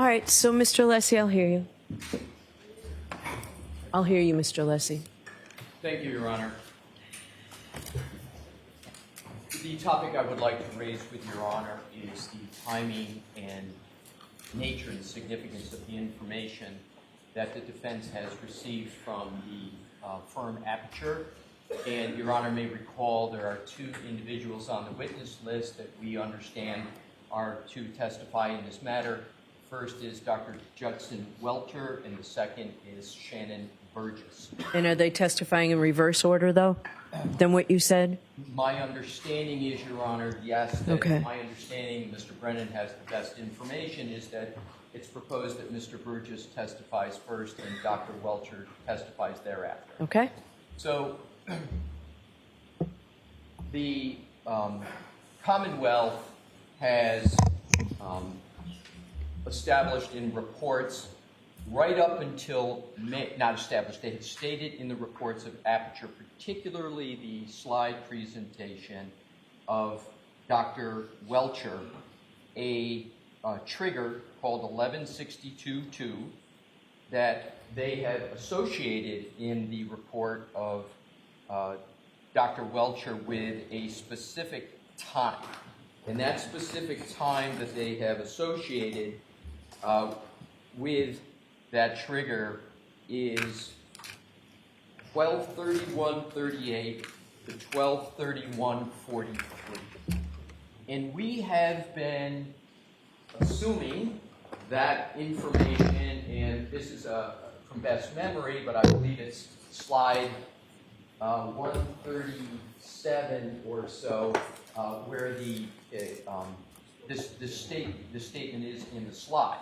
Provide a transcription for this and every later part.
All right, so Mr. Alessi, I'll hear you. I'll hear you, Mr. Alessi. Thank you, Your Honor. The topic I would like to raise with Your Honor is the timing and nature and significance of the information that the defense has received from the firm Aperture. And Your Honor may recall there are two individuals on the witness list that we understand are to testify in this matter. First is Dr. Judson Welcher, and the second is Shannon Burgess. And are they testifying in reverse order, though, than what you said? My understanding is, Your Honor, yes. Okay. My understanding, Mr. Brennan has the best information, is that it's proposed that Mr. Burgess testifies first and Dr. Welcher testifies thereafter. Okay. So the Commonwealth has established in reports right up until not established, they had stated in the reports of Aperture, particularly the slide presentation of Dr. Welcher, a trigger called 1162.2 that they had associated in the report of Dr. Welcher with a specific time. And that specific time that they have associated with that trigger is 12/31/38 to 12/31/43. And we have been assuming that information, and this is from best memory, but I believe it's slide 137 or so, where this statement is in the slide.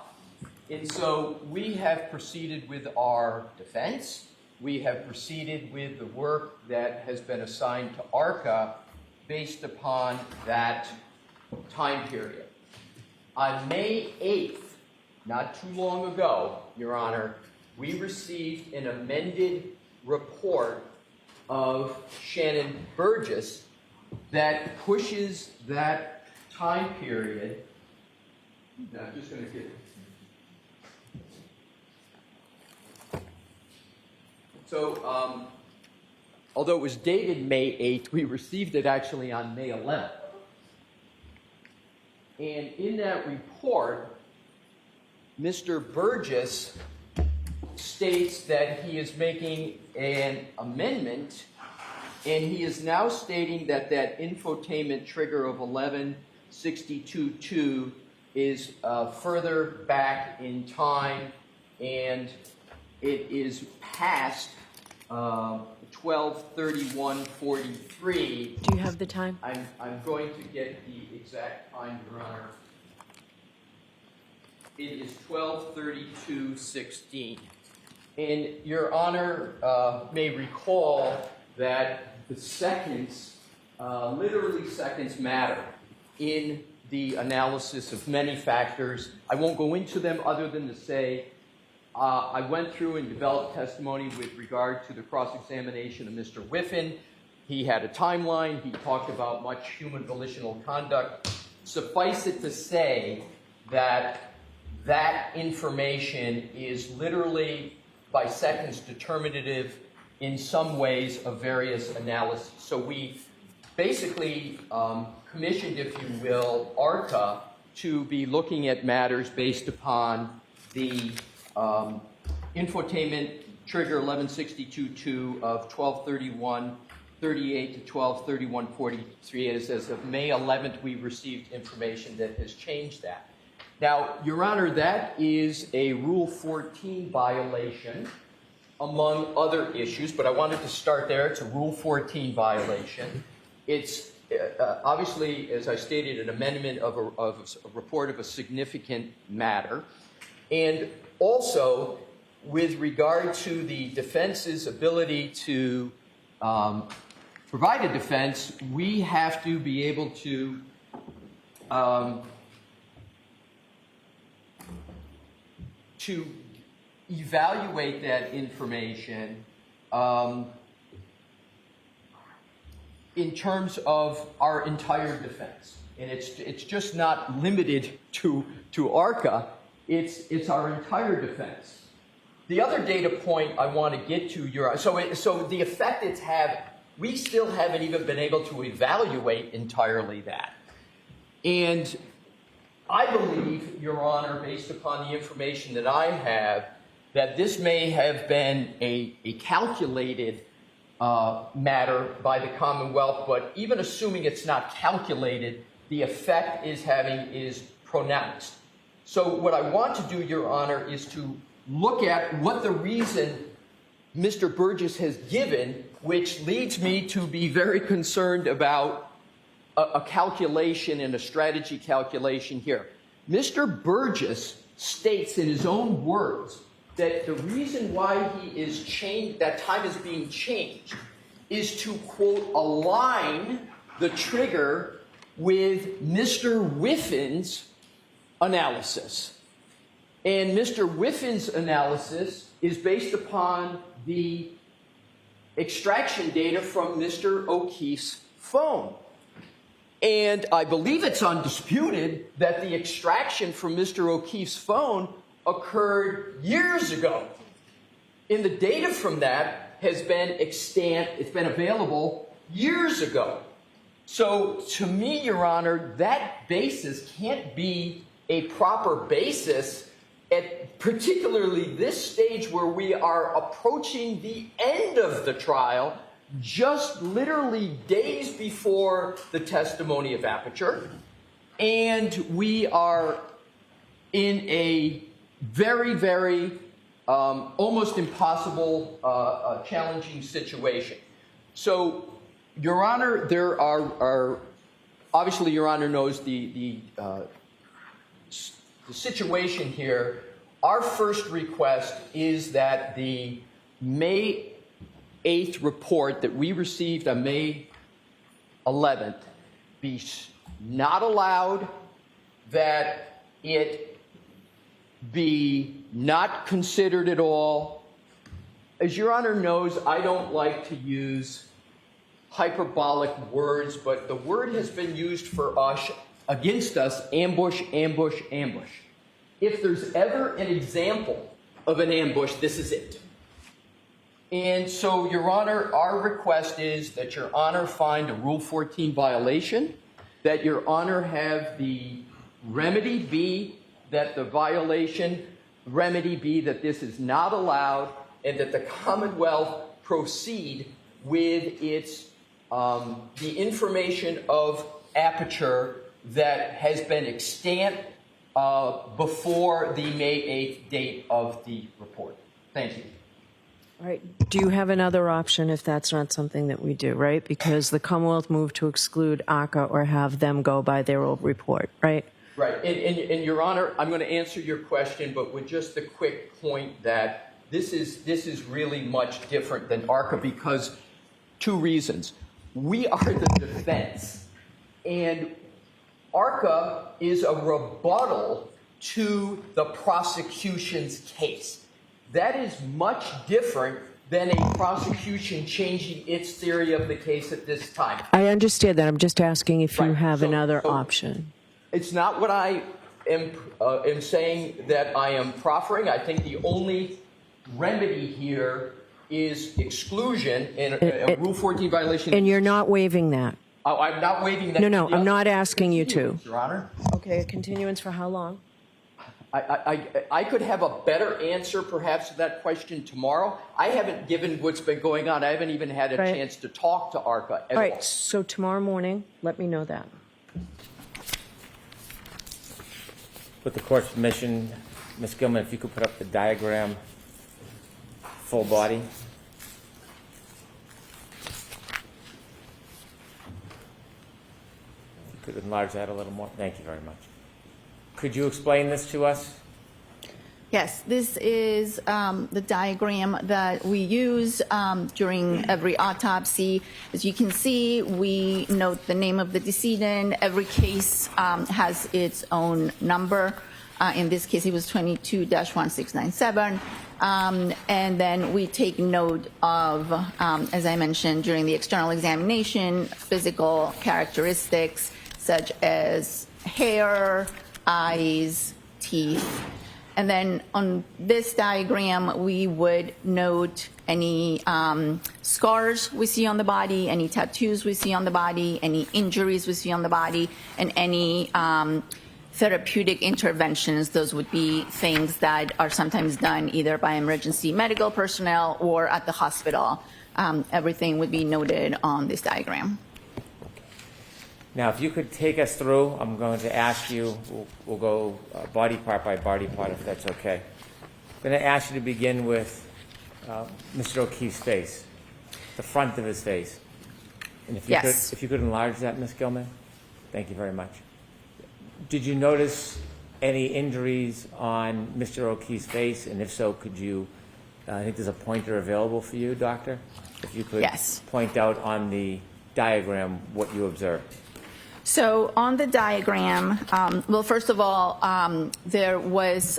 And so we have proceeded with our defense. We have proceeded with the work that has been assigned to ARCA based upon that time period. On May 8th, not too long ago, Your Honor, we received an amended report of Shannon Burgess that pushes that time period. Now, I'm just going to get it. So, although it was dated May 8th, we received it actually on May 11th. And in that report, Mr. Burgess states that he is making an amendment, and he is now stating that that infotainment trigger of 1162.2 is further back in time, and it is past 12/31/43. Do you have the time? I'm going to get the exact time, Your Honor. It is 12/32/16. And Your Honor may recall that the seconds, literally seconds, matter in the analysis of many factors. I won't go into them other than to say I went through and developed testimony with regard to the cross-examination of Mr. Whiffen. He had a timeline. He talked about much human volitional conduct. Suffice it to say that that information is literally, by seconds, determinative in some ways of various analyses. So we basically commissioned, if you will, ARCA to be looking at matters based upon the infotainment trigger 1162.2 of 12/31/38 to 12/31/43. As of May 11th, we received information that has changed that. Now, Your Honor, that is a Rule 14 violation, among other issues, but I wanted to start there. It's a Rule 14 violation. It's obviously, as I stated, an amendment of a report of a significant matter. And also, with regard to the defense's ability to provide a defense, we have to be able to evaluate that information in terms of our entire defense. And it's just not limited to ARCA. It's our entire defense. The other data point I want to get to, so the effect it's had, we still haven't even been able to evaluate entirely that. And I believe, Your Honor, based upon the information that I have, that this may have been a calculated matter by the Commonwealth, but even assuming it's not calculated, the effect is pronounced. So what I want to do, Your Honor, is to look at what the reason Mr. Burgess has given, which leads me to be very concerned about a calculation and a strategy calculation here. Mr. Burgess states in his own words that the reason why he is changed, that time is being changed, is to, quote, align the trigger with Mr. Whiffin's analysis. And Mr. Whiffin's analysis is based upon the extraction data from Mr. O'Keefe's phone. And I believe it's undisputed that the extraction from Mr. O'Keefe's phone occurred years ago. And the data from that has been extant, it's been available years ago. So to me, Your Honor, that basis can't be a proper basis at particularly this stage where we are approaching the end of the trial, just literally days before the testimony of Aperture, and we are in a very, very almost impossible, challenging situation. So, Your Honor, there are obviously, Your Honor knows the situation here. Our first request is that the May 8th report that we received on May 11th be not allowed, that it be not considered at all. As Your Honor knows, I don't like to use hyperbolic words, but the word has been used for us, against us, ambush, ambush, ambush. If there's ever an example of an ambush, this is it. And so, Your Honor, our request is that Your Honor find a Rule 14 violation, that Your Honor have the remedy be that the violation remedy be that this is not allowed, and that the Commonwealth proceed with its the information of Aperture that has been extant before the May 8th date of the report. Thank you. All right. Do you have another option if that's not something that we do, right? Because the Commonwealth moved to exclude ACCA or have them go by their old report, right? Right. And Your Honor, I'm going to answer your question, but with just the quick point that this is really much different than ARCA because two reasons. We are the defense, and ARCA is a rebuttal to the prosecution's case. That is much different than a prosecution changing its theory of the case at this time. I understand that. I'm just asking if you have another option. It's not what I am saying that I am proffering. I think the only remedy here is exclusion and a Rule 14 violation. And you're not waiving that? I'm not waiving that. No, I'm not asking you to. Your Honor. Okay, a continuance for how long? I could have a better answer perhaps to that question tomorrow. I haven't, given what's been going on, I haven't even had a chance to talk to ARCA at all. All right, so tomorrow morning, let me know that. With the court's permission, Ms. Gilman, if you could put up the diagram, full body. If you could enlarge that a little more. Thank you very much. Could you explain this to us? Yes, this is the diagram that we use during every autopsy. As you can see, we note the name of the decedent. Every case has its own number. In this case, it was 22-1697. And then we take note of, as I mentioned, during the external examination, physical characteristics such as hair, eyes, teeth, And then on this diagram, we would note any scars we see on the body, any tattoos we see on the body, any injuries we see on the body, and any therapeutic interventions. Those would be things that are sometimes done either by emergency medical personnel or at the hospital. Everything would be noted on this diagram. Now, if you could take us through, I'm going to ask you, we'll go body part by body part, if that's okay. I'm going to ask you to begin with Mr. O'Keefe's face, the front of his face. And if you Yes. could, if you could enlarge that, Ms. Gilman. Thank you very much. Did you notice any injuries on Mr. O'Keefe's face? And if so, could you, I think there's a pointer available for you, doctor? If you could Yes. point out on the diagram what you observed. So on the diagram, well, first of all, there was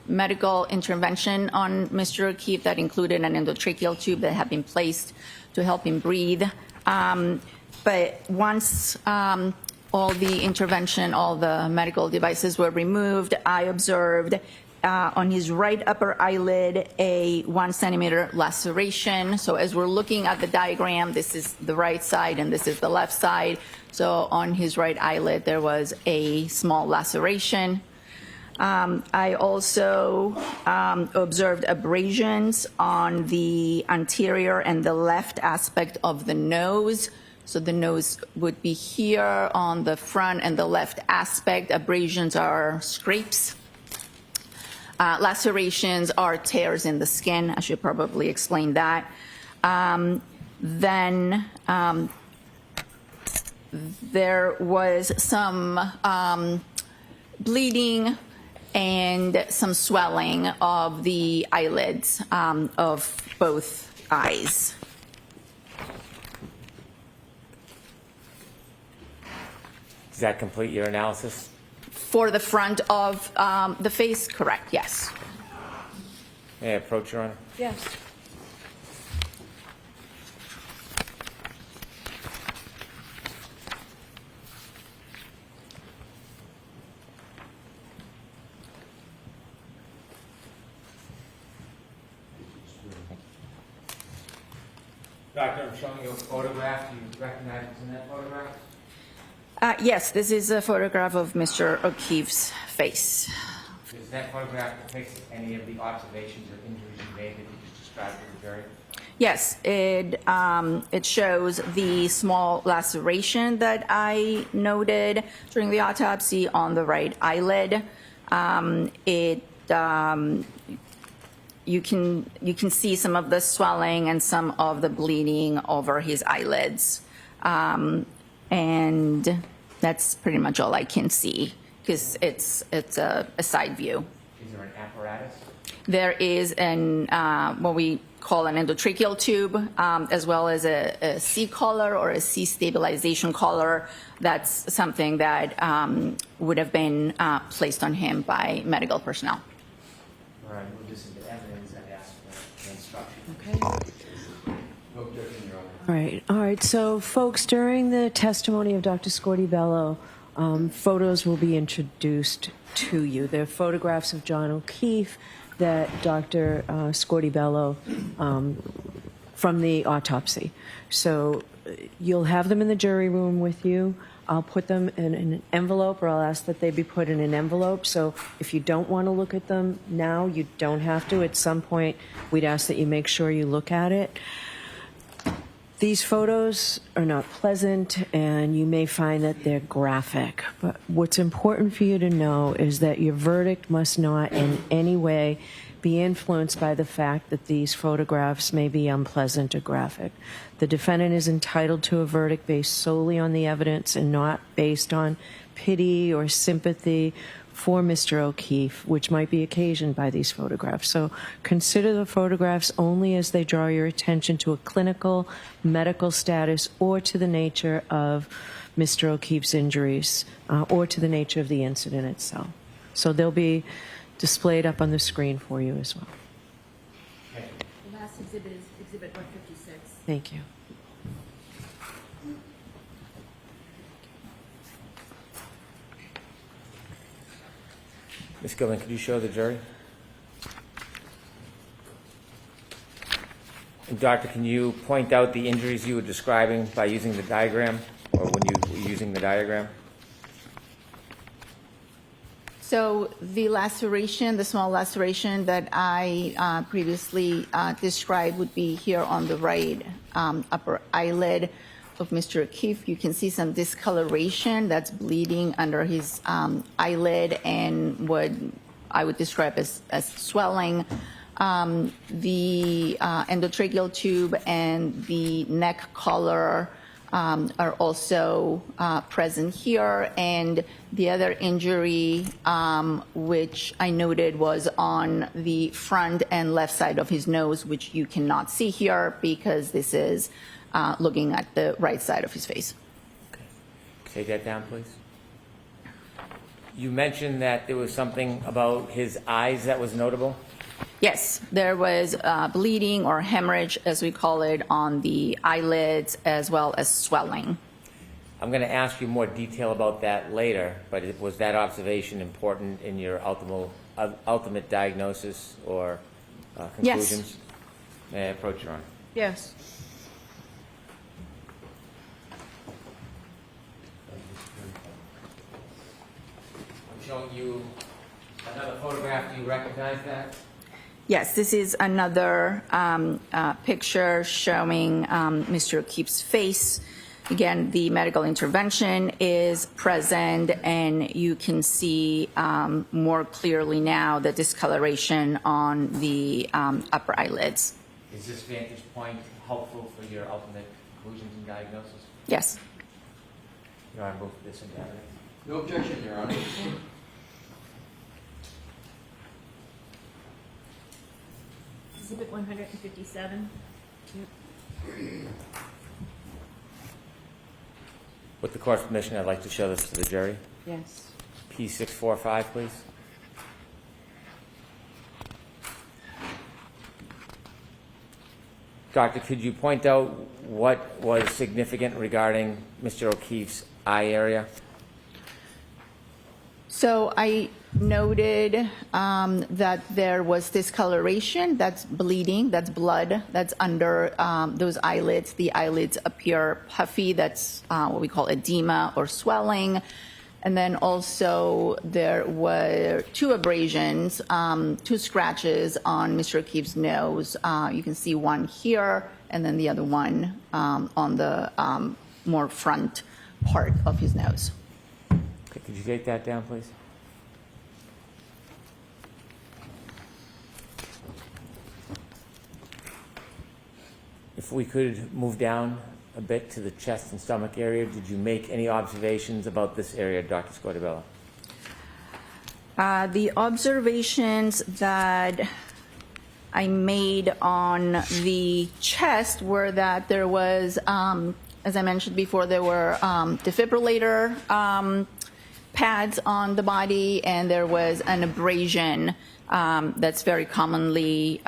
medical intervention on Mr. O'Keefe that included an endotracheal tube that had been placed to help him breathe. But once all the intervention, all the medical devices were removed, I observed on his right upper eyelid a 1 centimeter laceration. So as we're looking at the diagram, this is the right side and this is the left side. So on his right eyelid, there was a small laceration. I also observed abrasions on the anterior and the left aspect of the nose. So the nose would be here on the front and the left aspect. Abrasions are scrapes. Lacerations are tears in the skin. I should probably explain that. Then there was some bleeding and some swelling of the eyelids of both eyes. Does that complete your analysis? For the front of the face, correct, yes. May I approach, Your Honor? Yes. Doctor, I'm showing you a photograph. Do you recognize what's in that photograph? Yes, this is a photograph of Mr. O'Keefe's face. Does that photograph depict any of the observations or injuries you made that you just described to the jury? Yes, it shows the small laceration that I noted during the autopsy on the right eyelid. You can see some of the swelling and some of the bleeding over his eyelids. And that's pretty much all I can see because it's a side view. Is there an apparatus? There is what we call an endotracheal tube, as well as a C collar or a C stabilization collar. That's something that would have been placed on him by medical personnel. All right, we'll listen to evidence and ask for instruction. Okay. No objection, Your Honor. All right. So, folks, during the testimony of Dr. Scordi-Bello, photos will be introduced to you. They're photographs of John O'Keefe that Dr. Scordi-Bello from the autopsy. So you'll have them in the jury room with you. I'll put them in an envelope, or I'll ask that they be put in an envelope. So if you don't want to look at them now, you don't have to. At some point, we'd ask that you make sure you look at it. These photos are not pleasant, and you may find that they're graphic. But what's important for you to know is that your verdict must not in any way be influenced by the fact that these photographs may be unpleasant or graphic. The defendant is entitled to a verdict based solely on the evidence and not based on pity or sympathy for Mr. O'Keefe, which might be occasioned by these photographs. So consider the photographs only as they draw your attention to a clinical, medical status, or to the nature of Mr. O'Keefe's injuries, or to the nature of the incident itself. So they'll be displayed up on the screen for you as well. The last exhibit is Exhibit 156. Thank you. Ms. Gilman, could you show the jury? And doctor, can you point out the injuries you were describing by using the diagram, or when you were using the diagram? So the laceration, the small laceration that I previously described would be here on the right upper eyelid of Mr. O'Keefe. You can see some discoloration that's bleeding under his eyelid and what I would describe as swelling. The endotracheal tube and the neck collar are also present here. And the other injury, which I noted, was on the front and left side of his nose, which you cannot see here because this is looking at the right side of his face. Okay. Take that down, please. You mentioned that there was something about his eyes that was notable. Yes, there was bleeding or hemorrhage, as we call it, on the eyelids, as well as swelling. I'm going to ask you more detail about that later, but was that observation important in your ultimate diagnosis or conclusions? Yes. May I approach Your Honor? Yes. I'm showing you another photograph. Do you recognize that? Yes, this is another picture showing Mr. O'Keefe's face. Again, the medical intervention is present, and you can see more clearly now the discoloration on the upper eyelids. Is this vantage point helpful for your ultimate conclusions and diagnosis? Yes. Your Honor, move this into evidence. No objection, Your Honor. Exhibit 157. With the court's permission, I'd like to show this to the jury. Yes. P645, please. Doctor, could you point out what was significant regarding Mr. O'Keefe's eye area? So I noted that there was discoloration, that's bleeding, that's blood, that's under those eyelids. The eyelids appear puffy, that's what we call edema or swelling. And then also there were two abrasions, two scratches on Mr. O'Keefe's nose. You can see one here and then the other one on the more front part of his nose. Okay, could you take that down, please? If we could move down a bit to the chest and stomach area, did you make any observations about this area, Dr. Scorbello? The observations that I made on the chest were that there was, as I mentioned before, there were defibrillator pads on the body, and there was an abrasion that's very commonly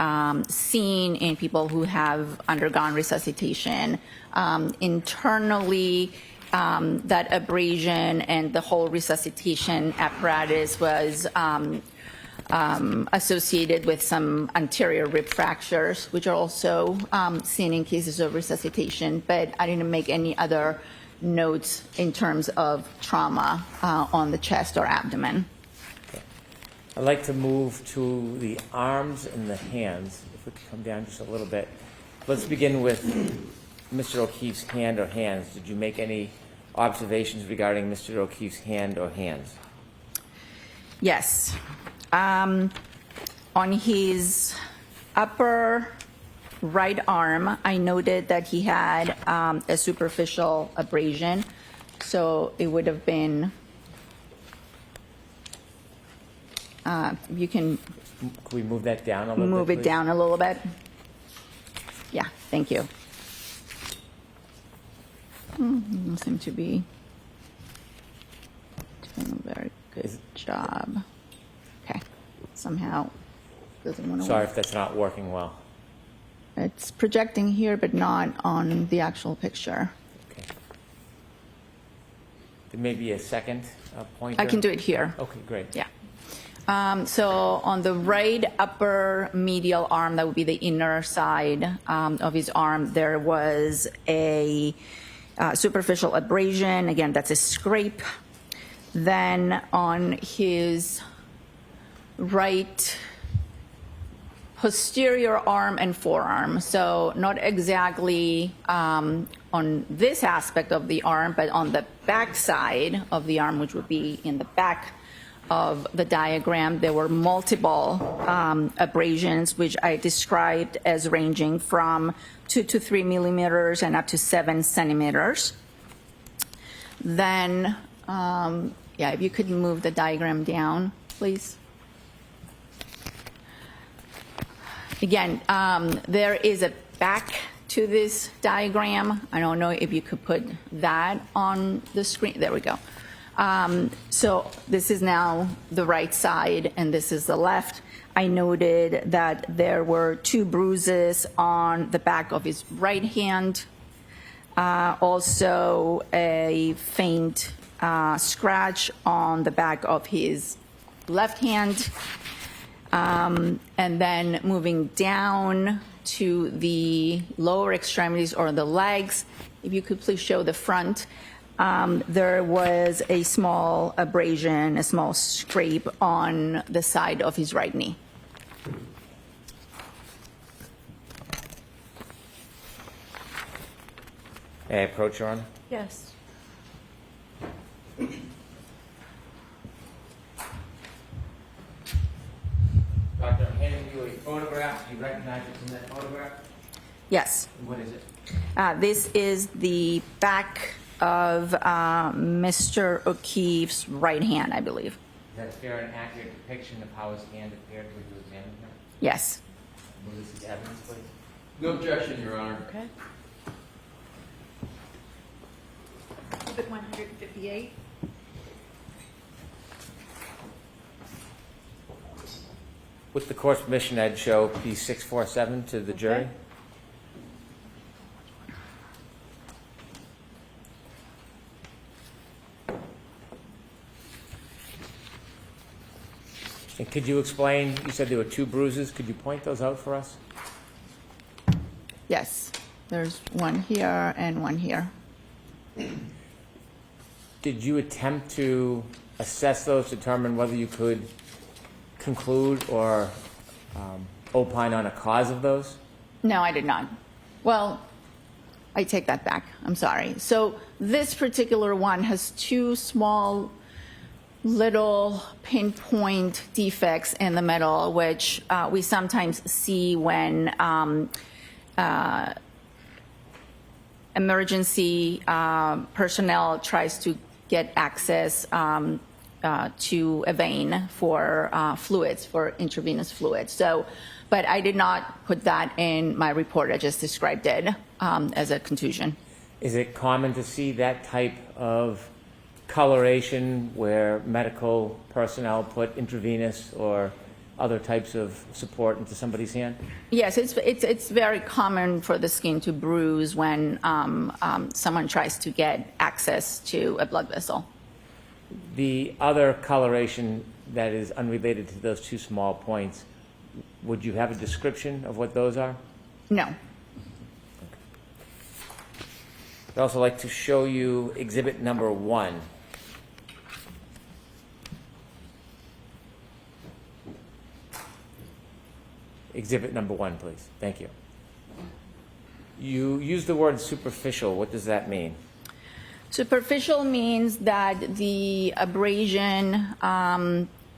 seen in people who have undergone resuscitation. Internally, that abrasion and the whole resuscitation apparatus was associated with some anterior rib fractures, which are also seen in cases of resuscitation, but I didn't make any other notes in terms of trauma on the chest or abdomen. Okay. I'd like to move to the arms and the hands. If we could come down just a little bit. Let's begin with Mr. O'Keefe's hand or hands. Did you make any observations regarding Mr. O'Keefe's hand or hands? Yes. On his upper right arm, I noted that he had a superficial abrasion. So it would have been, you can Can we move that down a little bit, move it please? down a little bit. Yeah, thank you. You seem to be doing a very good job. Okay, somehow doesn't want to Sorry work. if that's not working well. It's projecting here, but not on the actual picture. Okay. There may be a second pointer. I can do it here. Okay, great. Yeah. So on the right upper medial arm, that would be the inner side of his arm, there was a superficial abrasion. Again, that's a scrape. Then on his right posterior arm and forearm, so not exactly on this aspect of the arm, but on the back side of the arm, which would be in the back of the diagram, there were multiple abrasions, which I described as ranging from 2 to 3 millimeters and up to 7 centimeters. Then, if you could move the diagram down, please. Again, there is a back to this diagram. I don't know if you could put that on the screen. There we go. So this is now the right side, and this is the left. I noted that there were 2 bruises on the back of his right hand, also a faint scratch on the back of his left hand, and then moving down to the lower extremities or the legs. If you could please show the front. There was a small abrasion, a small scrape on the side of his right knee. May I approach, Your Honor? Yes. Doctor, I'm handing you a photograph. Do you recognize what's in that photograph? Yes. And what is it? This is the back of Mr. O'Keefe's right hand, I believe. Is that a fair and accurate depiction of how his hand appeared when you examined him? Yes. Will this is evidence, please? No objection, Your Honor. Okay. Exhibit 158. With the court's permission, I'd show P647 to the jury. Okay. And could you explain, you said there were 2 bruises. Could you point those out for us? Yes. There's one here and one here. Did you attempt to assess those, determine whether you could conclude or opine on a cause of those? No, I did not. Well, I take that back. I'm sorry. So this particular one has 2 small little pinpoint defects in the middle, which we sometimes see when emergency personnel tries to get access to a vein for fluids, for intravenous fluids. So, but I did not put that in my report. I just described it as a contusion. Is it common to see that type of coloration where medical personnel put intravenous or other types of support into somebody's hand? Yes, it's very common for the skin to bruise when someone tries to get access to a blood vessel. The other coloration that is unrelated to those 2 small points, would you have a description of what those are? No. I'd also like to show you exhibit number 1. Exhibit number 1, please. Thank you. You use the word superficial. What does that mean? Superficial means that the abrasion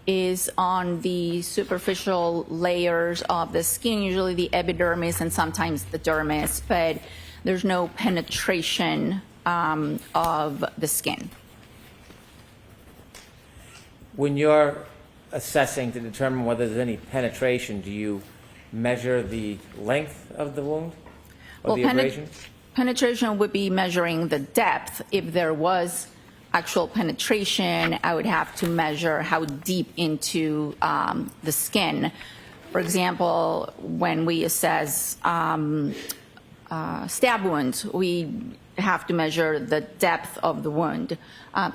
is on the superficial layers of the skin, usually the epidermis and sometimes the dermis, but there's no penetration of the skin. When you're assessing to determine whether there's any penetration, do you measure the length of the wound or the abrasion? Penetration would be measuring the depth. If there was actual penetration, I would have to measure how deep into the skin. For example, when we assess stab wounds, we have to measure the depth of the wound.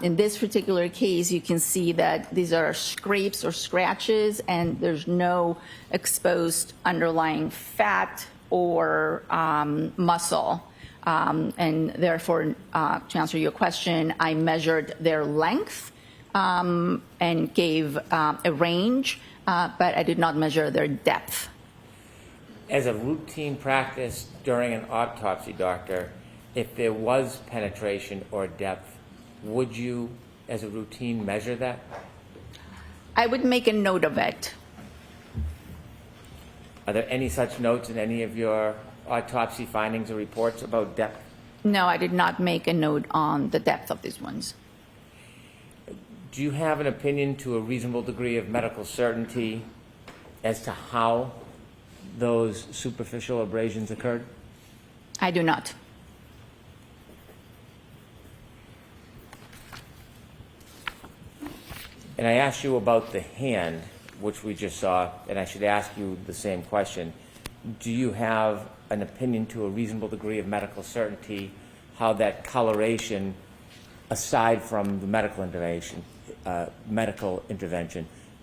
In this particular case, you can see that these are scrapes or scratches, and there's no exposed underlying fat or muscle. And therefore, to answer your question, I measured their length and gave a range, but I did not measure their depth. As a routine practice during an autopsy, doctor, if there was penetration or depth, would you, as a routine, measure that? I would make a note of it. Are there any such notes in any of your autopsy findings or reports about depth? No, I did not make a note on the depth of these ones. Do you have an opinion to a reasonable degree of medical certainty as to how those superficial abrasions occurred? I do not. And I asked you about the hand, which we just saw, and I should ask you the same question. Do you have an opinion to a reasonable degree of medical certainty how that coloration, aside from the medical intervention,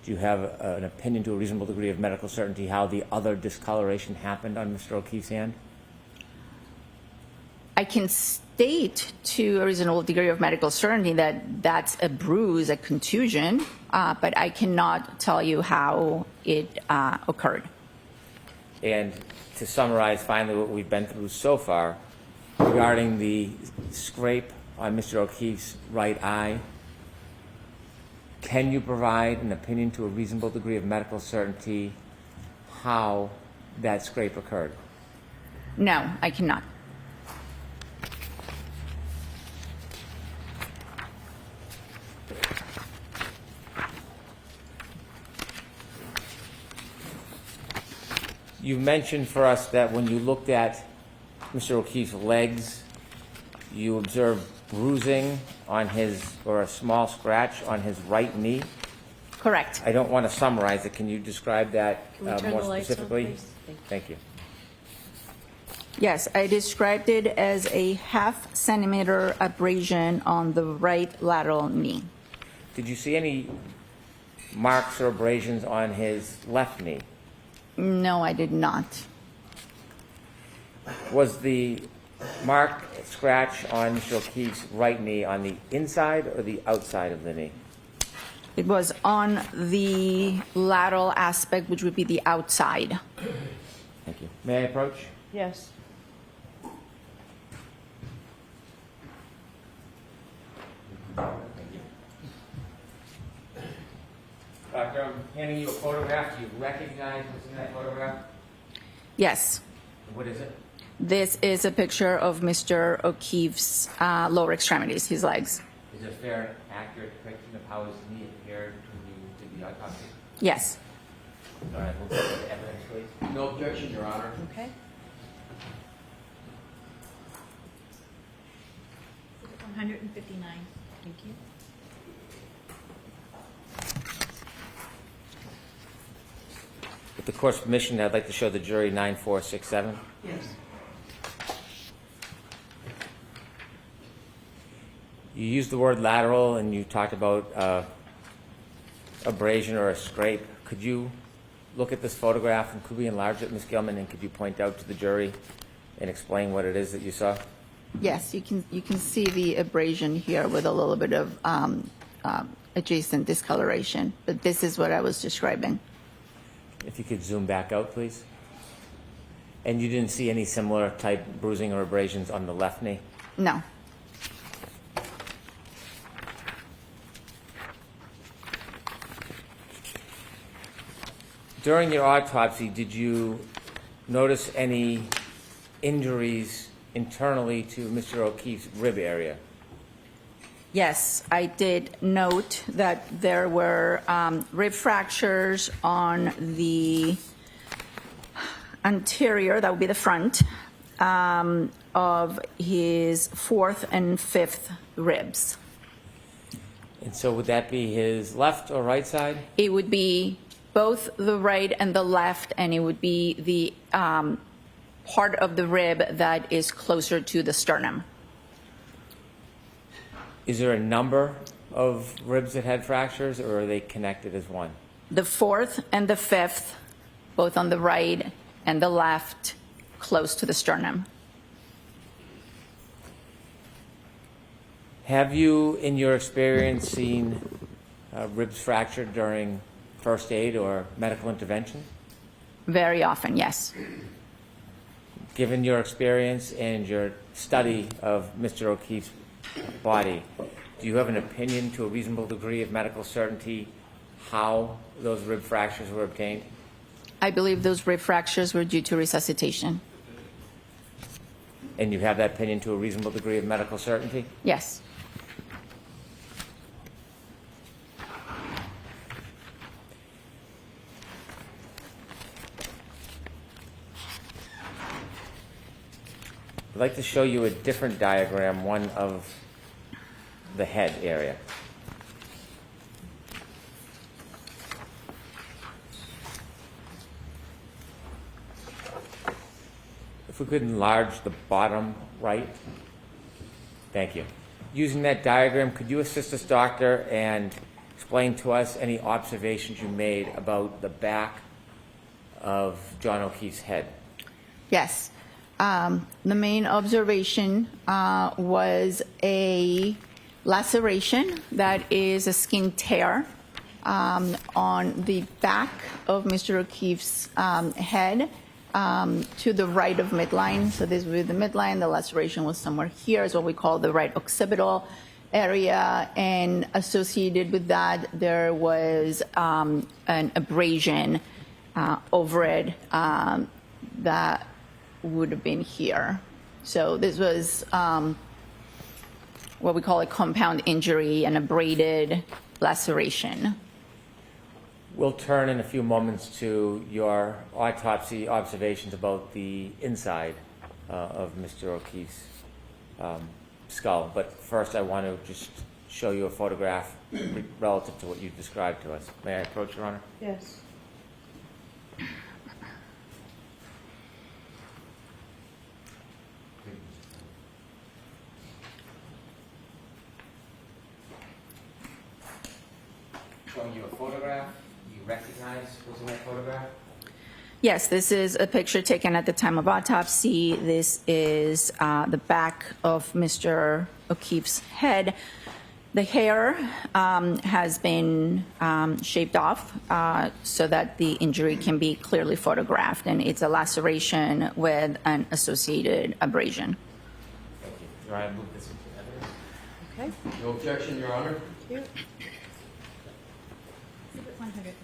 do you have an opinion to a reasonable degree of medical certainty how the other discoloration happened on Mr. O'Keefe's hand? I can state to a reasonable degree of medical certainty that that's a bruise, a contusion, but I cannot tell you how it occurred. And to summarize finally what we've been through so far, regarding the scrape on Mr. O'Keefe's right eye, can you provide an opinion to a reasonable degree of medical certainty how that scrape occurred? No, I cannot. You mentioned for us that when you looked at Mr. O'Keefe's legs, you observed bruising on his, or a small scratch on his right knee. Correct. I don't want to summarize it. Can you describe that Can we turn more the lights on, specifically? please? Thank you. Yes, I described it as a 0.5 centimeter abrasion on the right lateral knee. Did you see any marks or abrasions on his left knee? No, I did not. Was the mark scratch on Mr. O'Keefe's right knee on the inside or the outside of the knee? It was on the lateral aspect, which would be the outside. Thank you. May I approach? Yes. Doctor, I'm handing you a photograph. Do you recognize what's in that photograph? Yes. What is it? This is a picture of Mr. O'Keefe's lower extremities, his legs. Is it a fair, accurate depiction of how his knee appeared when you did the autopsy? Yes. All right, we'll go to the evidence, please. No objection, Your Honor. Okay. 159. Thank you. With the court's permission, I'd like to show the jury 9467. Yes. You used the word lateral and you talked about abrasion or a scrape. Could you look at this photograph and could we enlarge it, Ms. Gilman, and could you point out to the jury and explain what it is that you saw? Yes, you can see the abrasion here with a little bit of adjacent discoloration, but this is what I was describing. If you could zoom back out, please. And you didn't see any similar type bruising or abrasions on the left knee? No. During your autopsy, did you notice any injuries internally to Mr. O'Keefe's rib area? Yes, I did note that there were rib fractures on the anterior, that would be the front, of his 4th and 5th ribs. And so would that be his left or right side? It would be both the right and the left, and it would be the part of the rib that is closer to the sternum. Is there a number of ribs that had fractures, or are they connected as one? The fourth and the fifth, both on the right and the left, close to the sternum. Have you, in your experience, seen ribs fractured during first aid or medical intervention? Very often, yes. Given your experience and your study of Mr. O'Keefe's body, do you have an opinion to a reasonable degree of medical certainty how those rib fractures were obtained? I believe those rib fractures were due to resuscitation. And you have that opinion to a reasonable degree of medical certainty? Yes. I'd like to show you a different diagram, one of the head area. If we could enlarge the bottom right. Thank you. Using that diagram, could you assist us, doctor, and explain to us any observations you made about the back of John O'Keefe's head? Yes. The main observation was a laceration that is a skin tear on the back of Mr. O'Keefe's head to the right of midline. So this would be the midline. The laceration was somewhere here, is what we call the right occipital area. And associated with that, there was an abrasion over it that would have been here. So this was what we call a compound injury, an abraded laceration. We'll turn in a few moments to your autopsy observations about the inside of Mr. O'Keefe's skull. But first I want to just show you a photograph relative to what you described to us. May I approach, Your Honor? Yes. Showing you a photograph you recognize was in that photograph? Yes, this is a picture taken at the time of autopsy. This is the back of Mr. O'Keefe's head. The hair has been shaved off so that the injury can be clearly photographed, and it's a laceration with an associated abrasion. Thank you. Your Honor, move this into evidence. Okay. No objection, Your Honor. Thank you. Exhibit 160.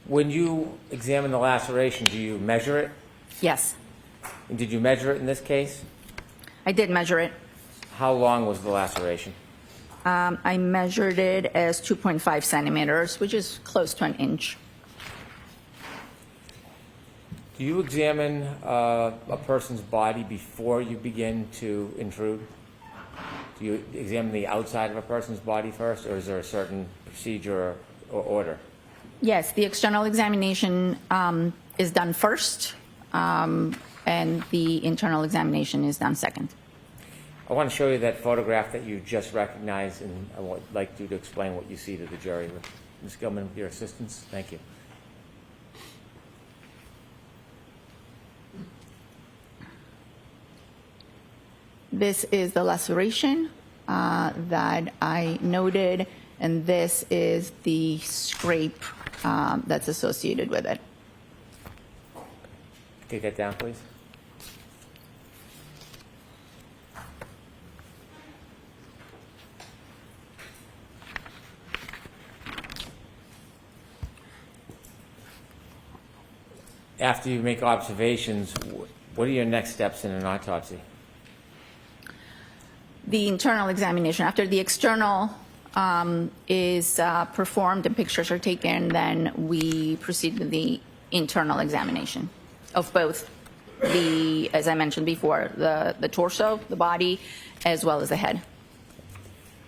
When you examine the laceration, do you measure it? Yes, And did you measure it in this case? I did measure it. How long was the laceration? I measured it as 2.5 centimeters, which is close to an inch. Do you examine a person's body before you begin to intrude? Do you examine the outside of a person's body first, or is there a certain procedure or order? Yes, the external examination is done first, and the internal examination is done second. I want to show you that photograph that you just recognized, and I would like you to explain what you see to the jury. Ms. Gilman, with your assistance, thank you. This is the laceration that I noted, and this is the scrape that's associated with it. Take that down, please. After you make observations, what are your next steps in an autopsy? the internal examination. After the external is performed and pictures are taken, then we proceed with the internal examination of both the, as I mentioned before, the torso, the body, as well as the head.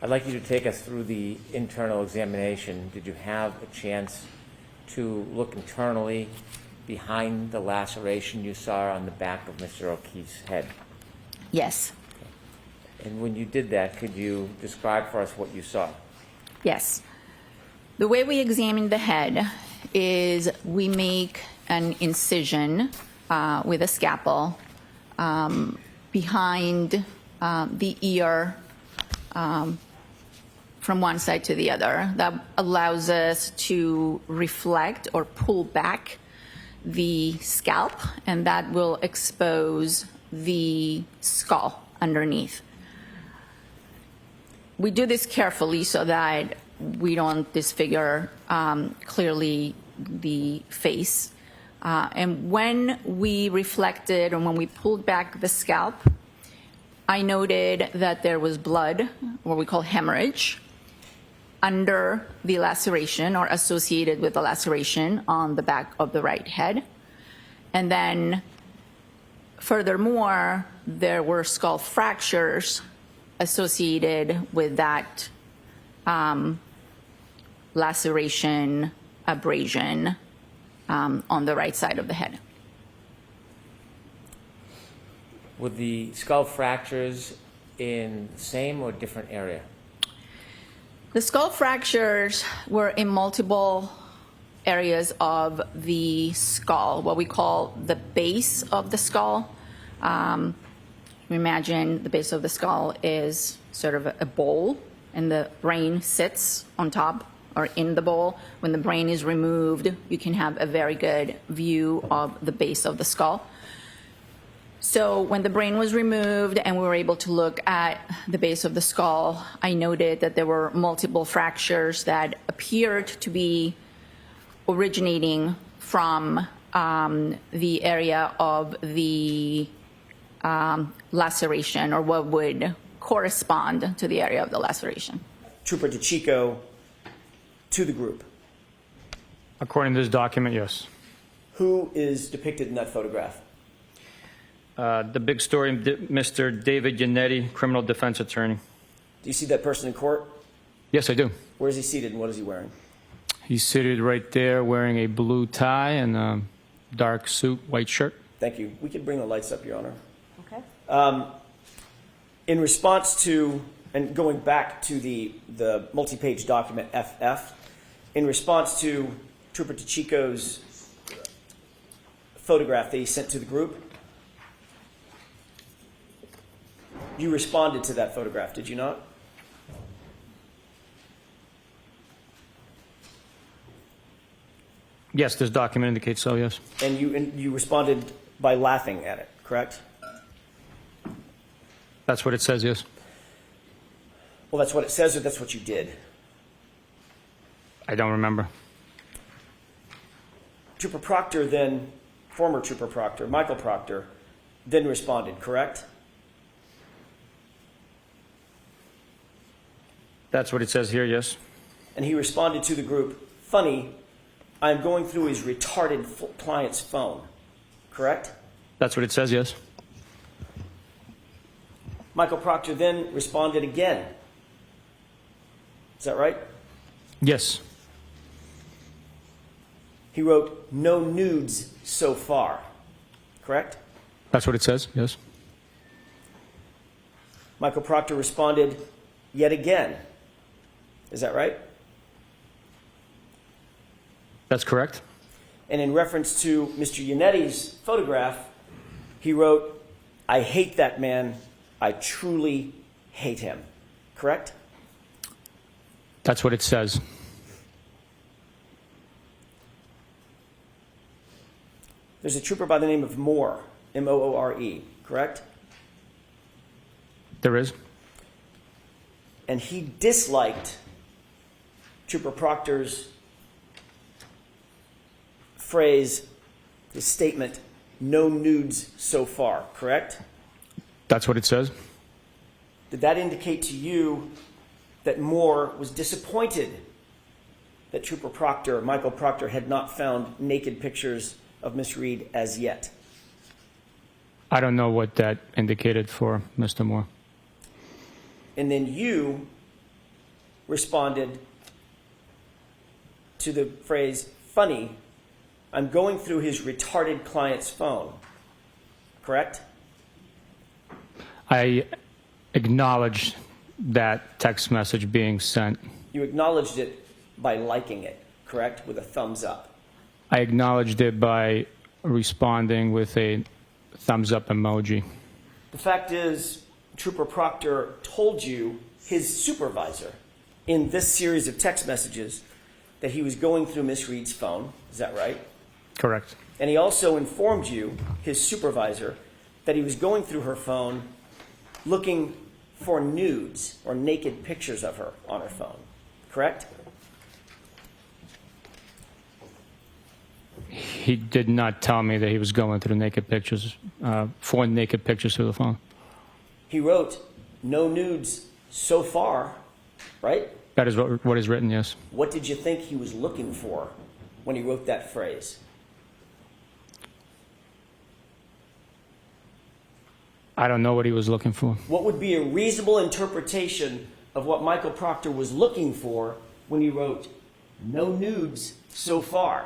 I'd like you to take us through the internal examination. Did you have a chance to look internally behind the laceration you saw on the back of Mr. O'Keefe's head? Yes. And when you did that, could you describe for us what you saw? Yes. The way we examine the head is we make an incision with a scalpel behind the ear from one side to the other. That allows us to reflect or pull back the scalp, and that will expose the skull underneath. We do this carefully so that we don't disfigure clearly the face. And when we reflected and when we pulled back the scalp, I noted that there was blood, what we call hemorrhage, under the laceration or associated with the laceration on the back of the right head. And then furthermore, there were skull fractures associated with that laceration, abrasion on the right side of the head. Were the skull fractures in the same or different area? The skull fractures were in multiple areas of the skull, what we call the base of the skull. Imagine the base of the skull is sort of a bowl, and the brain sits on top or in the bowl. When the brain is removed, you can have a very good view of the base of the skull. So when the brain was removed and we were able to look at the base of the skull, I noted that there were multiple fractures that appeared to be originating from the area of the laceration, or what would correspond to the area of the laceration. Trooper DeChico to the group. According to this document, yes. Who is depicted in that photograph? The big story, Mr. David Yannetti, criminal defense attorney. Do you see that person in court? Yes, I do. Where is he seated and what is he wearing? He's seated right there wearing a blue tie and a dark suit, white shirt. Thank you. We can bring the lights up, Your Honor. Okay. In response to, and going back to the multi-page document FF, in response to Trooper DeChico's photograph that he sent to the group, you responded to that photograph, did you not? Yes, this document indicates so, yes. And you responded by laughing at it, correct? That's what it says, yes. Well, that's what it says, or that's what you did? I don't remember. Trooper Proctor then, former Trooper Proctor, Michael Proctor, then responded, correct? That's what it says here, yes. And he responded to the group, funny, I'm going through his retarded client's phone, correct? That's what it says, yes. Michael Proctor then responded again. Is that right? Yes. He wrote, no nudes so far, correct? That's what it says, yes. Michael Proctor responded yet again. Is that right? That's correct. And in reference to Mr. Yannetti's photograph, he wrote, I hate that man. I truly hate him. Correct? That's what it says. There's a trooper by the name of Moore, M-O-O-R-E, correct? There is. And he disliked Trooper Proctor's phrase, his statement, no nudes so far, correct? That's what it says. did that indicate to you that Moore was disappointed that Trooper Proctor, Michael Proctor, had not found naked pictures of Miss Reed as yet? I don't know what that indicated for Mr. Moore. And then you responded to the phrase, funny, I'm going through his retarded client's phone. Correct? I acknowledged that text message being sent. You acknowledged it by liking it, correct? With a thumbs up. I acknowledged it by responding with a thumbs up emoji. The fact is, Trooper Proctor told you, his supervisor, in this series of text messages, that he was going through Miss Reed's phone. Is that right? Correct. And he also informed you, his supervisor, that he was going through her phone looking for nudes or naked pictures of her on her phone. Correct? He did not tell me that he was going through naked pictures, for naked pictures through the phone. He wrote, no nudes so far, right? That is what is written, yes. What did you think he was looking for when he wrote that phrase? I don't know what he was looking for. What would be a reasonable interpretation of what Michael Proctor was looking for when he wrote, no nudes so far?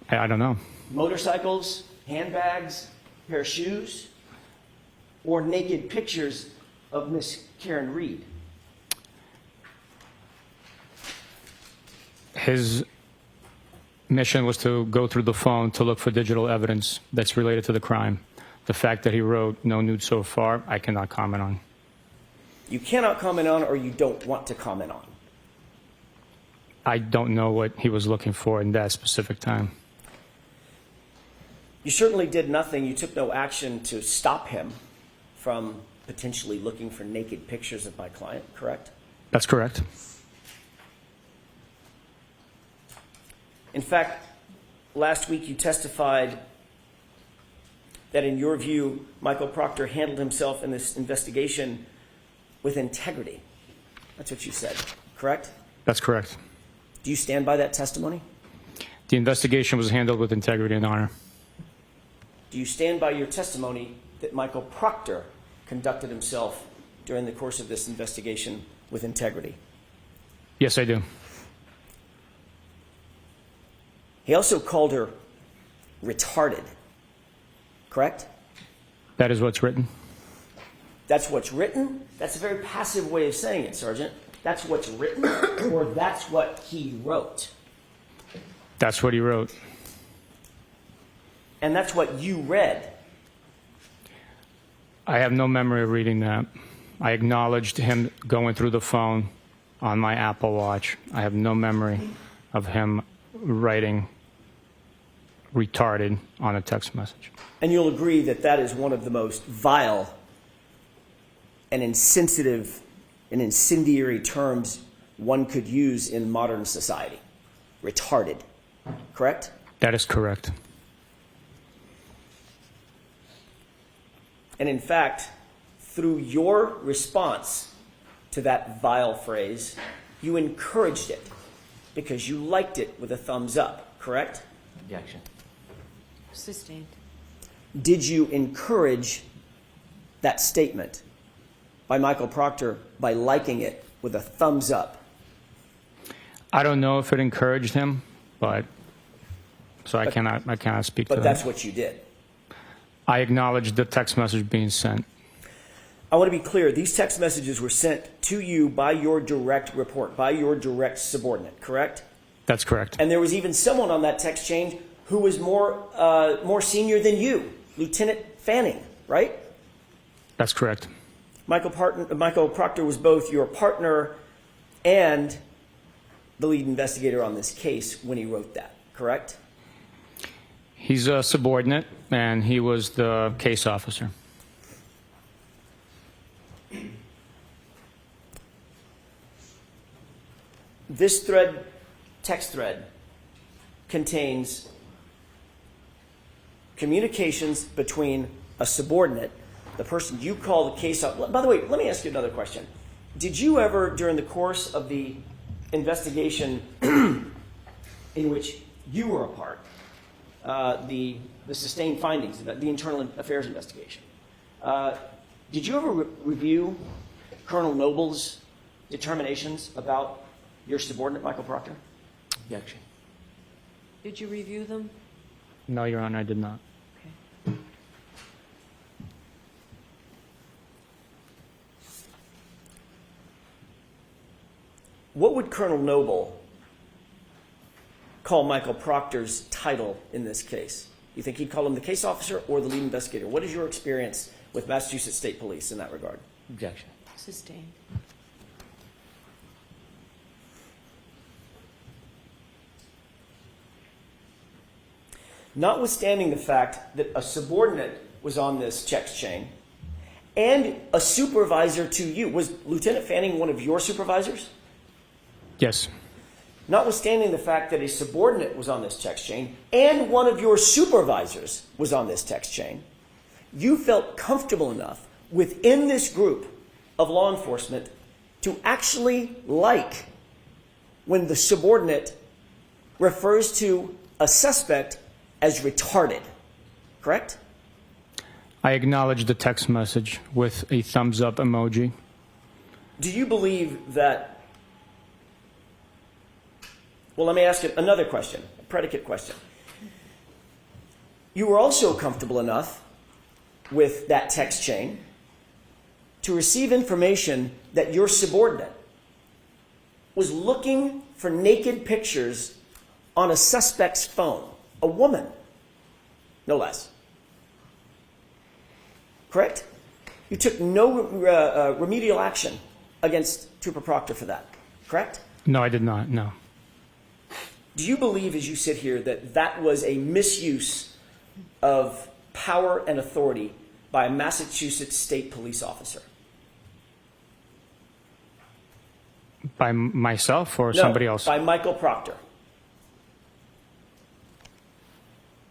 I don't know. Motorcycles, handbags, pair of shoes, or naked pictures of Miss Karen Reed? His mission was to go through the phone to look for digital evidence that's related to the crime. The fact that he wrote no nude so far, I cannot comment on. You cannot comment on, or you don't want to comment on? I don't know what he was looking for in that specific time. You certainly did nothing. You took no action to stop him from potentially looking for naked pictures of my client, correct? That's correct. In fact, last week you testified that in your view, Michael Proctor handled himself in this investigation with integrity. That's what you said, correct? That's correct. Do you stand by that testimony? The investigation was handled with integrity and honor. Do you stand by your testimony that Michael Proctor conducted himself during the course of this investigation with integrity? Yes, I do. He also called her retarded, correct? That is what's written. That's what's written? That's a very passive way of saying it, Sergeant. That's what's written, or that's what he wrote? That's what he wrote. And that's what you read. I have no memory of reading that. I acknowledged him going through the phone on my Apple Watch. I have no memory of him writing retarded on a text message. And you'll agree that that is one of the most vile and insensitive and incendiary terms one could use in modern society. Retarded. Correct? That is correct. And in fact, through your response to that vile phrase, you encouraged it because you liked it with a thumbs up, correct? Objection. Sustained. Did you encourage that statement by Michael Proctor by liking it with a thumbs up? I don't know if it encouraged him, but so I cannot speak to But that. that's what you did. I acknowledged the text message being sent. I want to be clear. These text messages were sent to you by your direct report, by your direct subordinate, correct? That's correct. And there was even someone on that text chain who was more senior than you, Lieutenant Fanning, right? That's correct. Michael Proctor was both your partner and the lead investigator on this case when he wrote that, correct? He's a subordinate, and he was the case officer. This thread, text thread, contains communications between a subordinate, the person you call the case up. By the way, let me ask you another question. Did you ever, during the course of the investigation in which you were a part, the sustained findings, the internal affairs investigation, did you ever review Colonel Noble's determinations about your subordinate, Michael Proctor? Objection. Did you review them? No, Your Honor, I did not. Okay. What would Colonel Noble call Michael Proctor's title in this case? You think he'd call him the case officer or the lead investigator? What is your experience with Massachusetts State Police in that regard? Objection. Sustained. Notwithstanding the fact that a subordinate was on this text chain and a supervisor to you, was Lieutenant Fanning one of your supervisors? Yes. Notwithstanding the fact that a subordinate was on this text chain and one of your supervisors was on this text chain, you felt comfortable enough within this group of law enforcement to actually like when the subordinate refers to a suspect as retarded, correct? I acknowledge the text message with a thumbs up emoji. Do you believe that? Well, let me ask you another question, a predicate question. You were also comfortable enough with that text chain to receive information that your subordinate was looking for naked pictures on a suspect's phone, a woman, no less. Correct? You took no remedial action against Trooper Proctor for that, correct? No, I did not, no. Do you believe, as you sit here, that that was a misuse of power and authority by a Massachusetts State Police officer? By myself or No, somebody else? by Michael Proctor.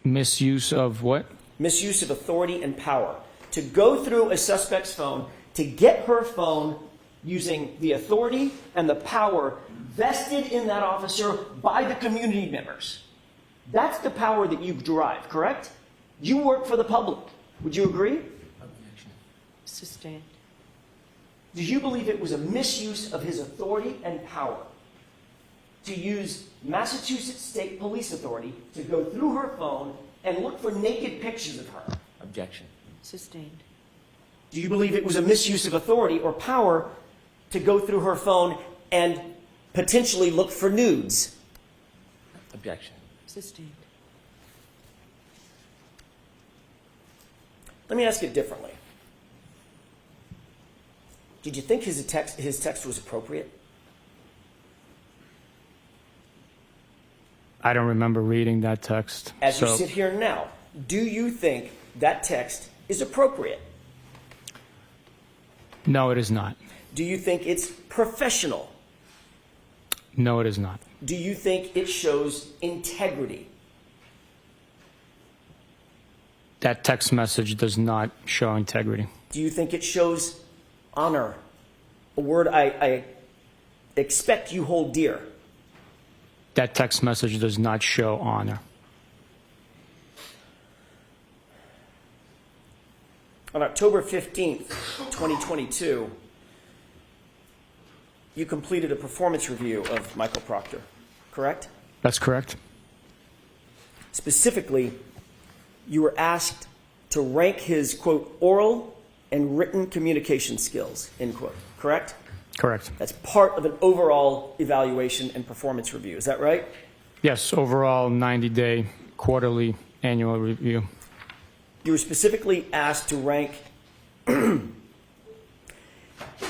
Misuse of what? Misuse of authority and power. To go through a suspect's phone, to get her phone using the authority and the power vested in that officer by the community members. That's the power that you derive, correct? You work for the public. Would you agree? Objection. Sustained. Do you believe it was a misuse of his authority and power to use Massachusetts State Police authority to go through her phone and look for naked pictures of her? Objection. Sustained. Do you believe it was a misuse of authority or power to go through her phone and potentially look for nudes? Objection. Sustained. Let me ask it differently. Did you think his text was appropriate? I don't remember reading that text. As you sit here now, do you think that text is appropriate? No, it is not. Do you think it's professional? No, it is not. Do you think it shows integrity? That text message does not show integrity. Do you think it shows honor? A word I expect you hold dear. That text message does not show honor. On October 15th, 2022, you completed a performance review of Michael Proctor, correct? That's correct. Specifically, you were asked to rank his, quote, oral and written communication skills, end quote, correct? Correct. That's part of an overall evaluation and performance review, is that right? Yes, overall 90-day, quarterly, annual review. You were specifically asked to rank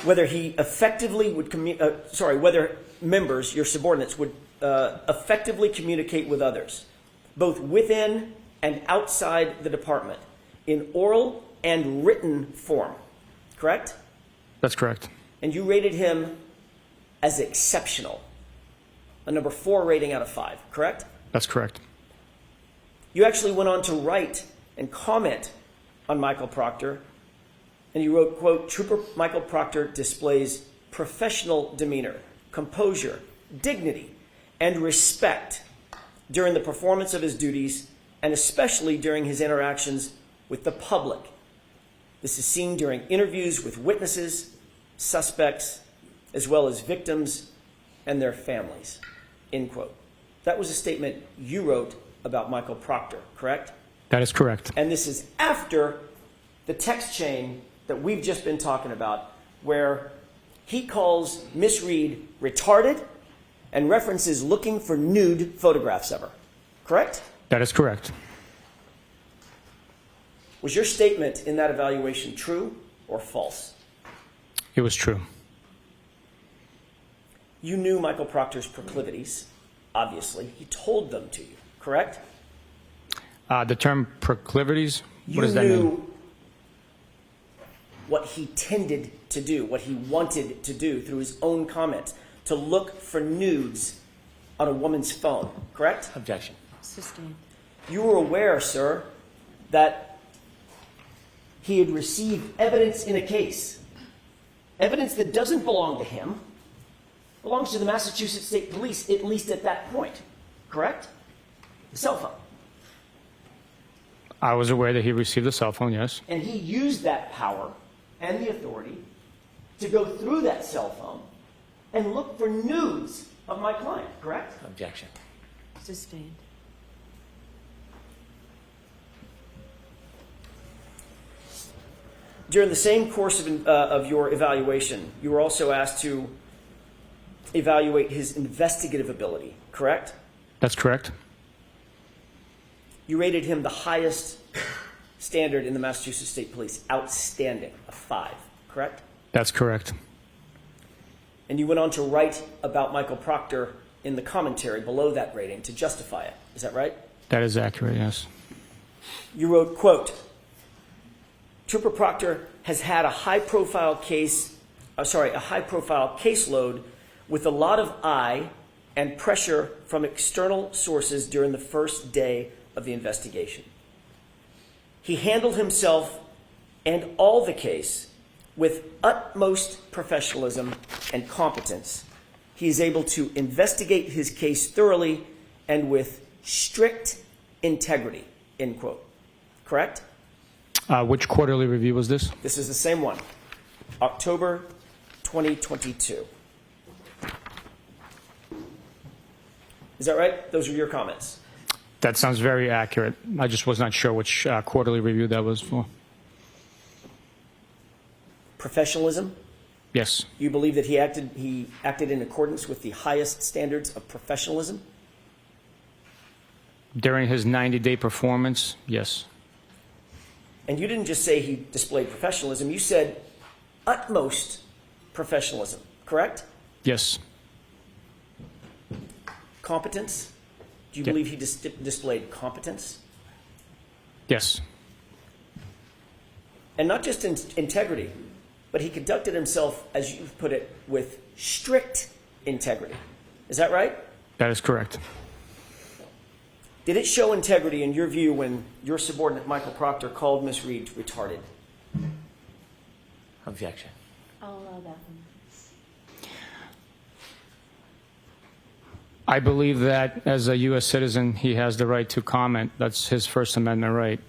whether he effectively would whether members, your subordinates, would effectively communicate with others, both within and outside the department, in oral and written form, correct? That's correct. And you rated him as exceptional, a number 4 rating out of 5, correct? That's correct. You actually went on to write and comment on Michael Proctor. And you wrote, quote, Trooper Michael Proctor displays professional demeanor, composure, dignity, and respect during the performance of his duties, and especially during his interactions with the public. This is seen during interviews with witnesses, suspects, as well as victims and their families, end quote. That was a statement you wrote about Michael Proctor, correct? That is correct. And this is after the text chain that we've just been talking about, where he calls Miss Reed retarded and references looking for nude photographs of her, correct? That is correct. Was your statement in that evaluation true or false? It was true. You knew Michael Proctor's proclivities, obviously. He told them to you, correct? The term proclivities, what does that You mean? knew what he tended to do, what he wanted to do through his own comments, to look for nudes on a woman's phone, correct? Objection. Sustained. You were aware, sir, that he had received evidence in a case, evidence that doesn't belong to him, belongs to the Massachusetts State Police, at least at that point, correct? The cell phone. I was aware that he received a cell phone, yes. And he used that power and the authority to go through that cell phone and look for nudes of my client, correct? Objection. Sustained. During the same course of your evaluation, you were also asked to evaluate his investigative ability, correct? That's correct. You rated him the highest standard in the Massachusetts State Police, outstanding, a 5, correct? That's correct. And you went on to write about Michael Proctor in the commentary below that rating to justify it. Is that right? That is accurate, yes. You wrote, quote, Trooper Proctor has had a high-profile caseload with a lot of eye and pressure from external sources during the first day of the investigation. He handled himself and all the case with utmost professionalism and competence. He is able to investigate his case thoroughly and with strict integrity, end quote. Correct? Which quarterly review was this? This is the same one, October 2022. Is that right? Those are your comments. That sounds very accurate. I just was not sure which quarterly review that was for. Professionalism. Yes. You believe that he acted in accordance with the highest standards of professionalism? During his 90-day performance, yes. And you didn't just say he displayed professionalism. You said utmost professionalism, correct? Yes. Competence. Do you Yep. believe he displayed competence? Yes. And not just integrity, but he conducted himself, as you've put it, with strict integrity. Is that right? That is correct. Did it show integrity in your view when your subordinate Michael Proctor called Miss Reed retarded? Objection. I'll allow that one. I believe that as a U.S. citizen, he has the right to comment. That's his First Amendment right.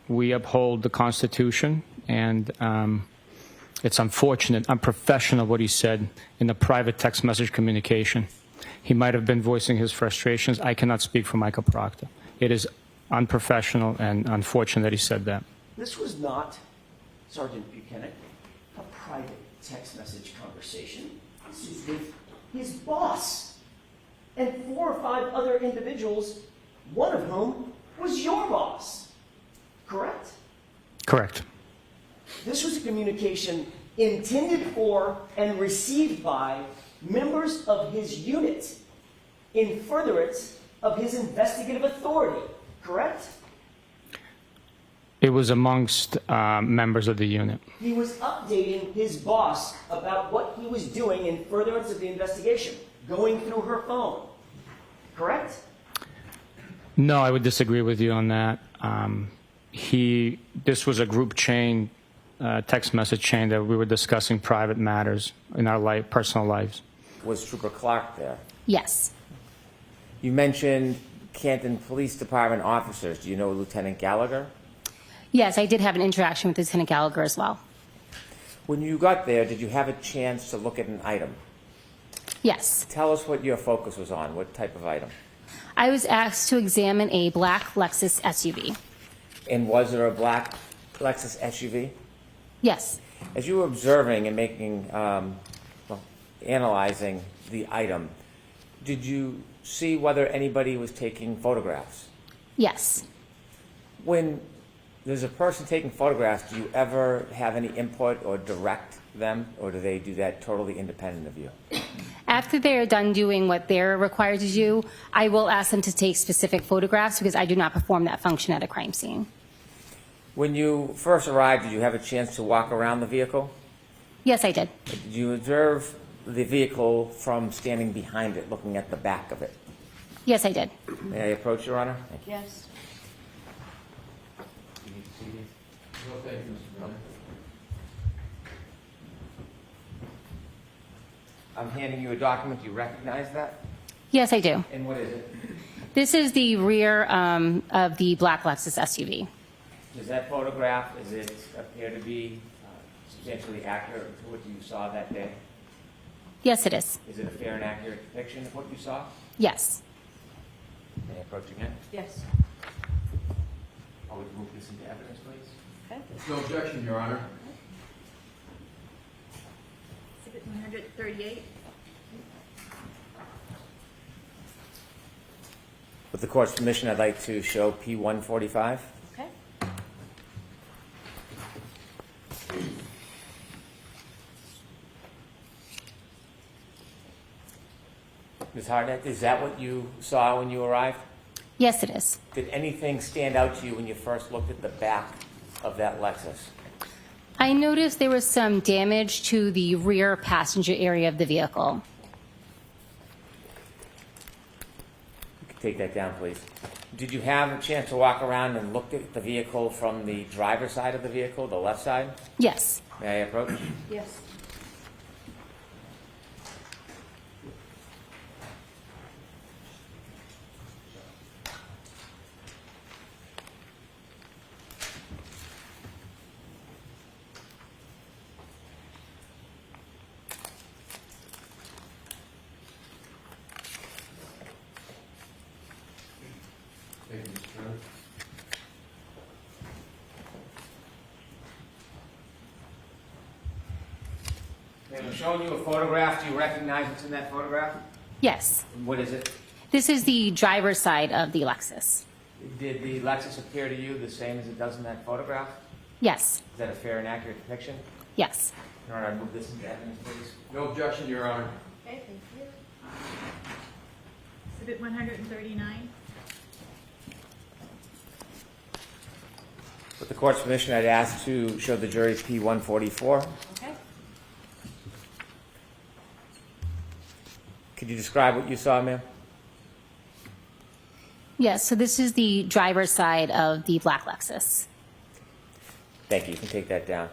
We uphold the Constitution, and it's unfortunate, unprofessional what he said in a private text message communication. He might have been voicing his frustrations. I cannot speak for Michael Proctor. It is unprofessional and unfortunate that he said that. This was not, Sergeant Buchanan, a private text message conversation. This was with his boss and 4 or 5 other individuals, one of whom was your boss. Correct? Correct. This was a communication intended for and received by members of his unit in furtherance of his investigative authority. Correct? It was amongst members of the unit. He was updating his boss about what he was doing in furtherance of the investigation, going through her phone. Correct? No, I would disagree with you on that. This was a group chain, text message chain that we were discussing private matters in our personal lives. Was Trooper Clark there? Yes. You mentioned Canton Police Department officers. Do you know Lieutenant Gallagher? Yes, I did have an interaction with Lieutenant Gallagher as well. When you got there, did you have a chance to look at an item? Yes. Tell us what your focus was on. What type of item? I was asked to examine a black Lexus SUV. And was there a black Lexus SUV? Yes. As you were observing and making, analyzing the item, did you see whether anybody was taking photographs? Yes. When there's a person taking photographs, do you ever have any input or direct them, or do they do that totally independent of you? After they're done doing what they're required to do, I will ask them to take specific photographs because I do not perform that function at a crime scene. When you first arrived, did you have a chance to walk around the vehicle? Yes, I did. Did you observe the vehicle from standing behind it, looking at the back of it? Yes, I did. May I approach, Your Honor? Thank you. Yes. No, thank you, Mr. Brown. I'm handing you a document. Do you recognize that? Yes, I do. And what is it? This is the rear of the black Lexus SUV. Does that photograph, does it appear to be substantially accurate to what you saw that day? Yes, it is. Is it a fair and accurate depiction of what you saw? Yes. May I approach again? Yes. I would move this into evidence, please. Okay. No objection, Your Honor. Exhibit 138. With the court's permission, I'd like to show P-145. Okay. Ms. Hartnett, is that what you saw when you arrived? Yes, it is. Did anything stand out to you when you first looked at the back of that Lexus? I noticed there was some damage to the rear passenger area of the vehicle. You can take that down, please. Did you have a chance to walk around and look at the vehicle from the driver's side of the vehicle, the left side? Yes. May I approach? Yes. Thank you, Mr. Brown. I'm showing you a photograph. Do you recognize what's in that photograph? Yes. What is it? This is the driver's side of the Lexus. Did the Lexus appear to you the same as it does in that photograph? Yes. Is that a fair and accurate depiction? Yes. Your Honor, I move this into evidence, please. No objection, Your Honor. Okay, thank you. Exhibit 139. With the court's permission, I'd ask to show the jury P-144. Okay. Could you describe what you saw, ma'am? Yes, so this is the driver's side of the black Lexus. Thank you. You can take that down.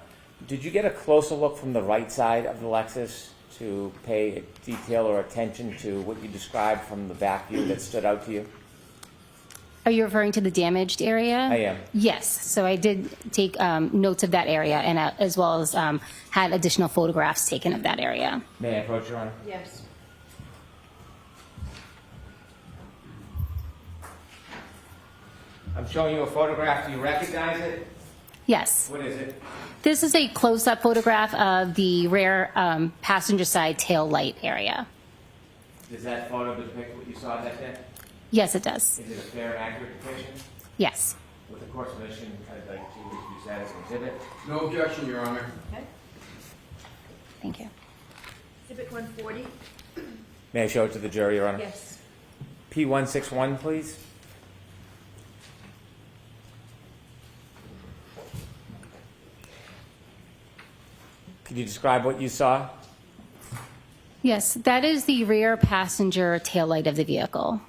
Did you get a closer look from the right side of the Lexus to pay detail or attention to what you described from the back view that stood out to you? Are you referring to the damaged area? I am. Yes, so I did take notes of that area and as well as had additional photographs taken of that area. May I approach, Your Honor? Yes. I'm showing you a photograph. Do you recognize it? Yes. What is it? This is a close-up photograph of the rear passenger side tail light area. Does that photo depict what you saw that day? Yes, it does. Is it a fair and accurate depiction? Yes. With the court's permission, I'd like to use that as an exhibit. No objection, Your Honor. Okay. Thank you. Exhibit 140. May I show it to the jury, Your Honor? Yes. P-161, please. Could you describe what you saw? Yes, that is the rear passenger tail light of the vehicle.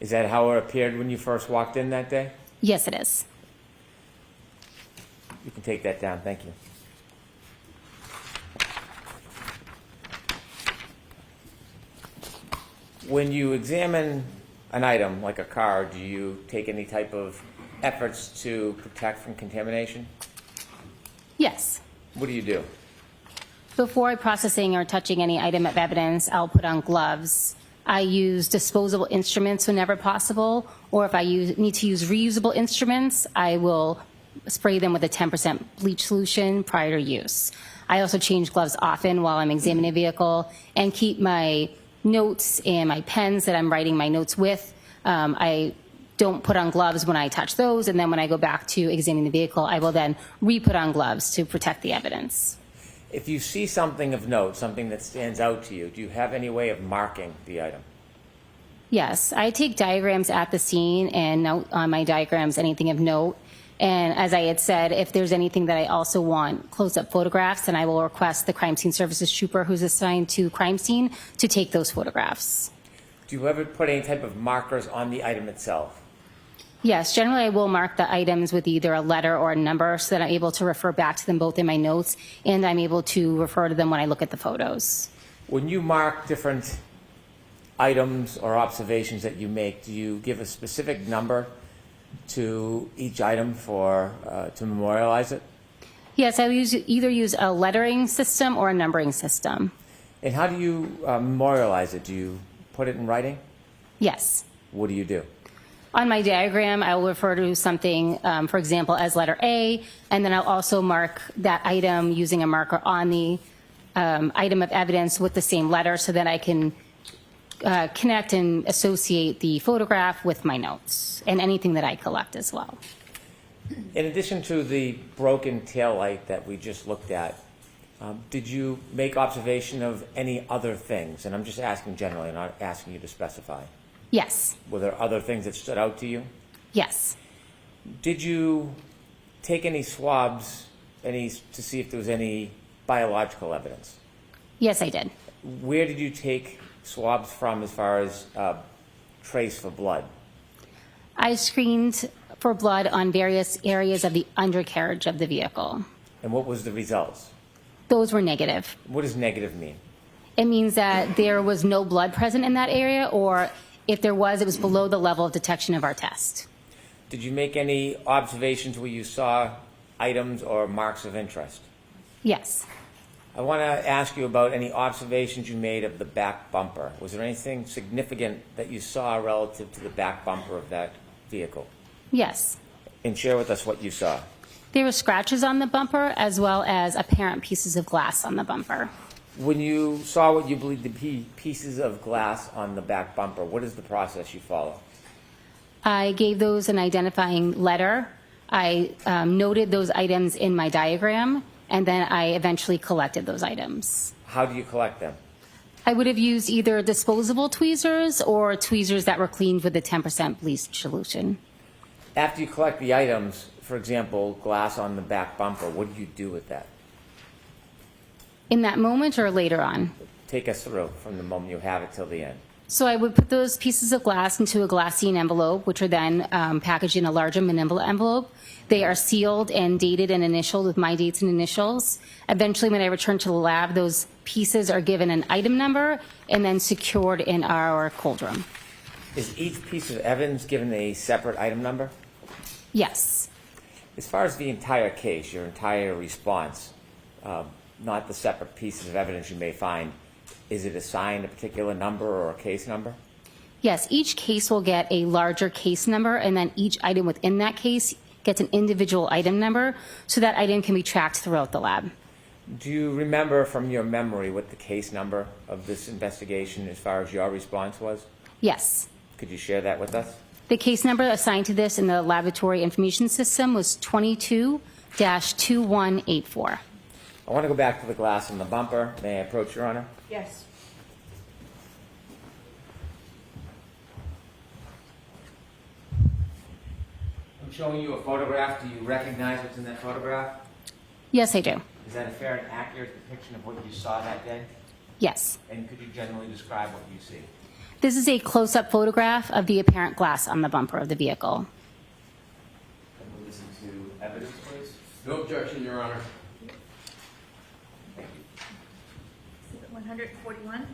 Is that how it appeared when you first walked in that day? Yes, it is. You can take that down. Thank you. When you examine an item like a car, do you take any type of efforts to protect from contamination? Yes. What do you do? Before processing or touching any item of evidence, I'll put on gloves. I use disposable instruments whenever possible, or if I need to use reusable instruments, I will spray them with a 10% bleach solution prior to use. I also change gloves often while I'm examining a vehicle and keep my notes and my pens that I'm writing my notes with. I don't put on gloves when I touch those, and then when I go back to examining the vehicle, I will then re-put on gloves to protect the evidence. If you see something of note, something that stands out to you, do you have any way of marking the item? Yes, I take diagrams at the scene and note on my diagrams anything of note. And as I had said, if there's anything that I also want close-up photographs, then I will request the crime scene services trooper who's assigned to crime scene to take those photographs. Do you ever put any type of markers on the item itself? Yes, generally I will mark the items with either a letter or a number so that I'm able to refer back to them both in my notes, and I'm able to refer to them when I look at the photos. When you mark different items or observations that you make, do you give a specific number to each item to memorialize it? Yes, I either use a lettering system or a numbering system. And how do you memorialize it? Do you put it in writing? Yes. What do you do? On my diagram, I will refer to something, for example, as letter A, and then I'll also mark that item using a marker on the item of evidence with the same letter so that I can connect and associate the photograph with my notes and anything that I collect as well. In addition to the broken taillight that we just looked at, did you make observation of any other things? And I'm just asking generally, not asking you to specify. Yes. Were there other things that stood out to you? Yes. Did you take any swabs to see if there was any biological evidence? Yes, I did. Where did you take swabs from as far as trace for blood? I screened for blood on various areas of the undercarriage of the vehicle. And what was the results? Those were negative. What does negative mean? It means that there was no blood present in that area, or if there was, it was below the level of detection of our test. Did you make any observations where you saw items or marks of interest? Yes. I want to ask you about any observations you made of the back bumper. Was there anything significant that you saw relative to the back bumper of that vehicle? Yes. And share with us what you saw. There were scratches on the bumper as well as apparent pieces of glass on the bumper. When you saw what you believe to be pieces of glass on the back bumper, what is the process you follow? I gave those an identifying letter. I noted those items in my diagram, and then I eventually collected those items. How do you collect them? I would have used either disposable tweezers or tweezers that were cleaned with a 10% bleach solution. After you collect the items, for example, glass on the back bumper, what do you do with that? In that moment or later on? Take us through from the moment you have it till the end. So I would put those pieces of glass into a glassine envelope, which are then packaged in a larger manila envelope. They are sealed and dated and initialed with my dates and initials. Eventually, when I return to the lab, those pieces are given an item number and then secured in our cold room. Is each piece of evidence given a separate item number? Yes. As far as the entire case, your entire response, not the separate pieces of evidence you may find, is it assigned a particular number or a case number? Yes, each case will get a larger case number, and then each item within that case gets an individual item number, so that item can be tracked throughout the lab. Do you remember from your memory what the case number of this investigation as far as your response was? Yes. Could you share that with us? The case number assigned to this in the laboratory information system was 22-2184. I want to go back to the glass in the bumper. May I approach, Your Honor? Yes. I'm showing you a photograph. Do you recognize what's in that photograph? Yes, I do. Is that a fair and accurate depiction of what you saw that day? Yes. And could you generally describe what you see? This is a close-up photograph of the apparent glass on the bumper of the vehicle. Can we listen to evidence, please? No objection, Your Honor. 141.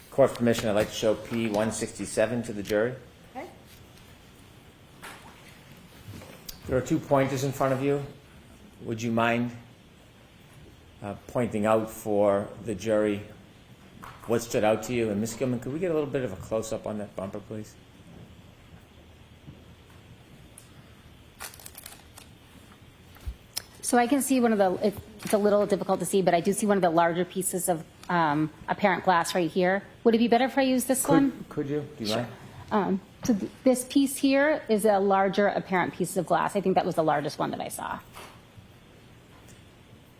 Court permission, I'd like to show P167 to the jury. Okay. There are 2 pointers in front of you. Would you mind pointing out for the jury what stood out to you? And Ms. Gilman, could we get a little bit of a close-up on that bumper, please? So I can see one of the, it's a little difficult to see, but I do see one of the larger pieces of apparent glass right here. Would it be better if I use this one? Could you? Do you mind? So this piece here is a larger apparent piece of glass. I think that was the largest one that I saw.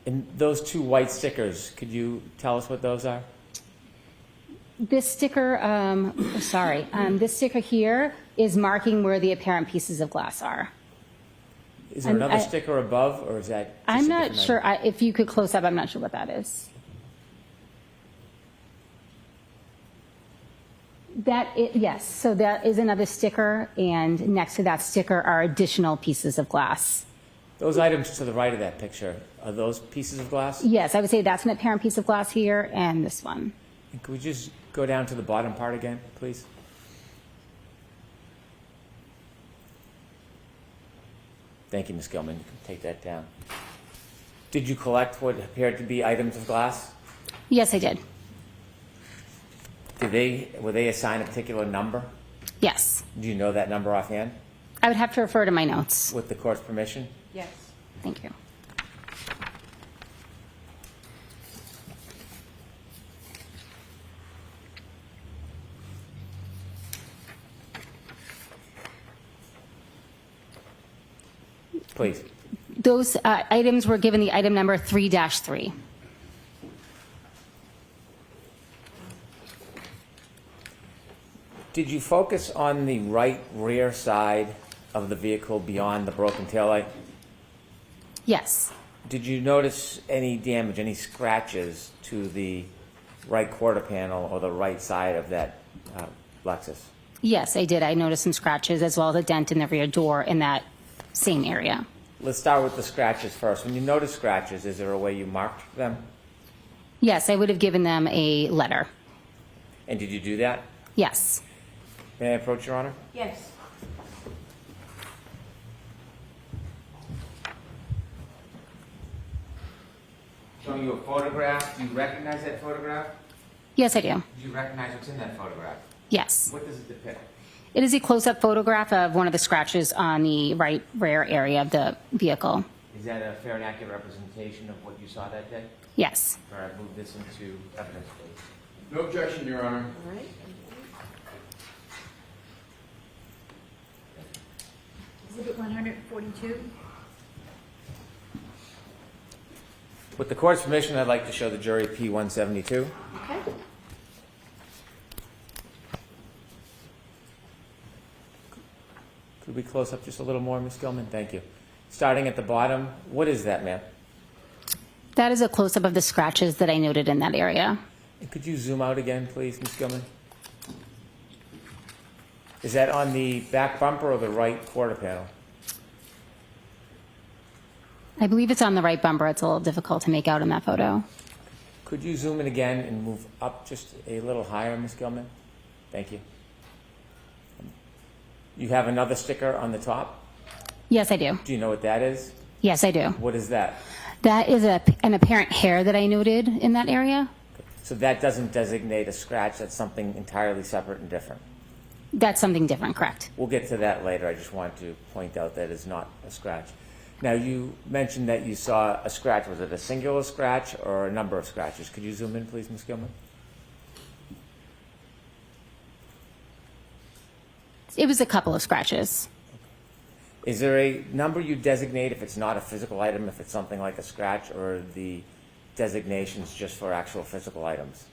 And those 2 white stickers, could you tell us what those are? This sticker, this sticker here is marking where the apparent pieces of glass are. Is there another sticker above, or is that just I'm a not different sure. item? If you could close up, I'm not sure what that is. Yes, so that is another sticker, and next to that sticker are additional pieces of glass. Those items to the right of that picture, are those pieces of glass? Yes, I would say that's an apparent piece of glass here, and this one. And could we just go down to the bottom part again, please? Thank you, Ms. Gilman. You can take that down. Did you collect what appeared to be items of glass? Yes, I did. Were they assigned a particular number? Yes. Do you know that number offhand? I would have to refer to my notes. With the court's permission? Yes. Thank you. Please. Those items were given the item number 3-3. Did you focus on the right rear side of the vehicle beyond the broken taillight? Yes. Did you notice any damage, any scratches to the right quarter panel or the right side of that Lexus? Yes, I did. I noticed some scratches as well as a dent in the rear door in that same area. Let's start with the scratches first. When you notice scratches, is there a way you marked them? Yes, I would have given them a letter. And did you do that? Yes. May I approach, Your Honor? Yes. Showing you a photograph. Do you recognize that photograph? Yes, I do. Do you recognize what's in that photograph? Yes. What does it depict? It is a close-up photograph of one of the scratches on the right rear area of the vehicle. Is that a fair and accurate representation of what you saw that day? Yes. All right, move this into evidence, please. No objection, Your Honor. All right. Exhibit 142. With the court's permission, I'd like to show the jury P172. Okay. Could we close up just a little more, Ms. Gilman? Thank you. Starting at the bottom, what is that, ma'am? That is a close-up of the scratches that I noted in that area. And could you zoom out again, please, Ms. Gilman? Is that on the back bumper or the right quarter panel? I believe it's on the right bumper. It's a little difficult to make out in that photo. Could you zoom in again and move up just a little higher, Ms. Gilman? Thank you. You have another sticker on the top? Yes, I do. Do you know what that is? Yes, I do. What is that? That is an apparent hair that I noted in that area. So that doesn't designate a scratch. That's something entirely separate and different. That's something different, correct? We'll get to that later. I just wanted to point out that it's not a scratch. Now, you mentioned that you saw a scratch. Was it a singular scratch or a number of scratches? Could you zoom in, please, Ms. Gilman? It was a couple of scratches. Is there a number you designate if it's not a physical item, if it's something like a scratch, or are the designations just for actual physical items?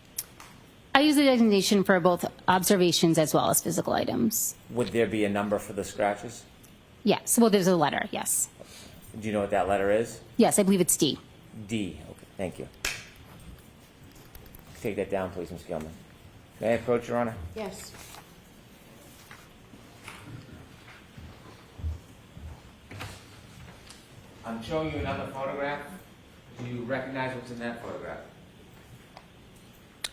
I use the designation for both observations as well as physical items. Would there be a number for the scratches? Yes. Well, there's a letter, yes. Do you know what that letter is? Yes, I believe it's D. D. Okay, thank you. Take that down, please, Ms. Gilman. May I approach, Your Honor? Yes. I'm showing you another photograph. Do you recognize what's in that photograph?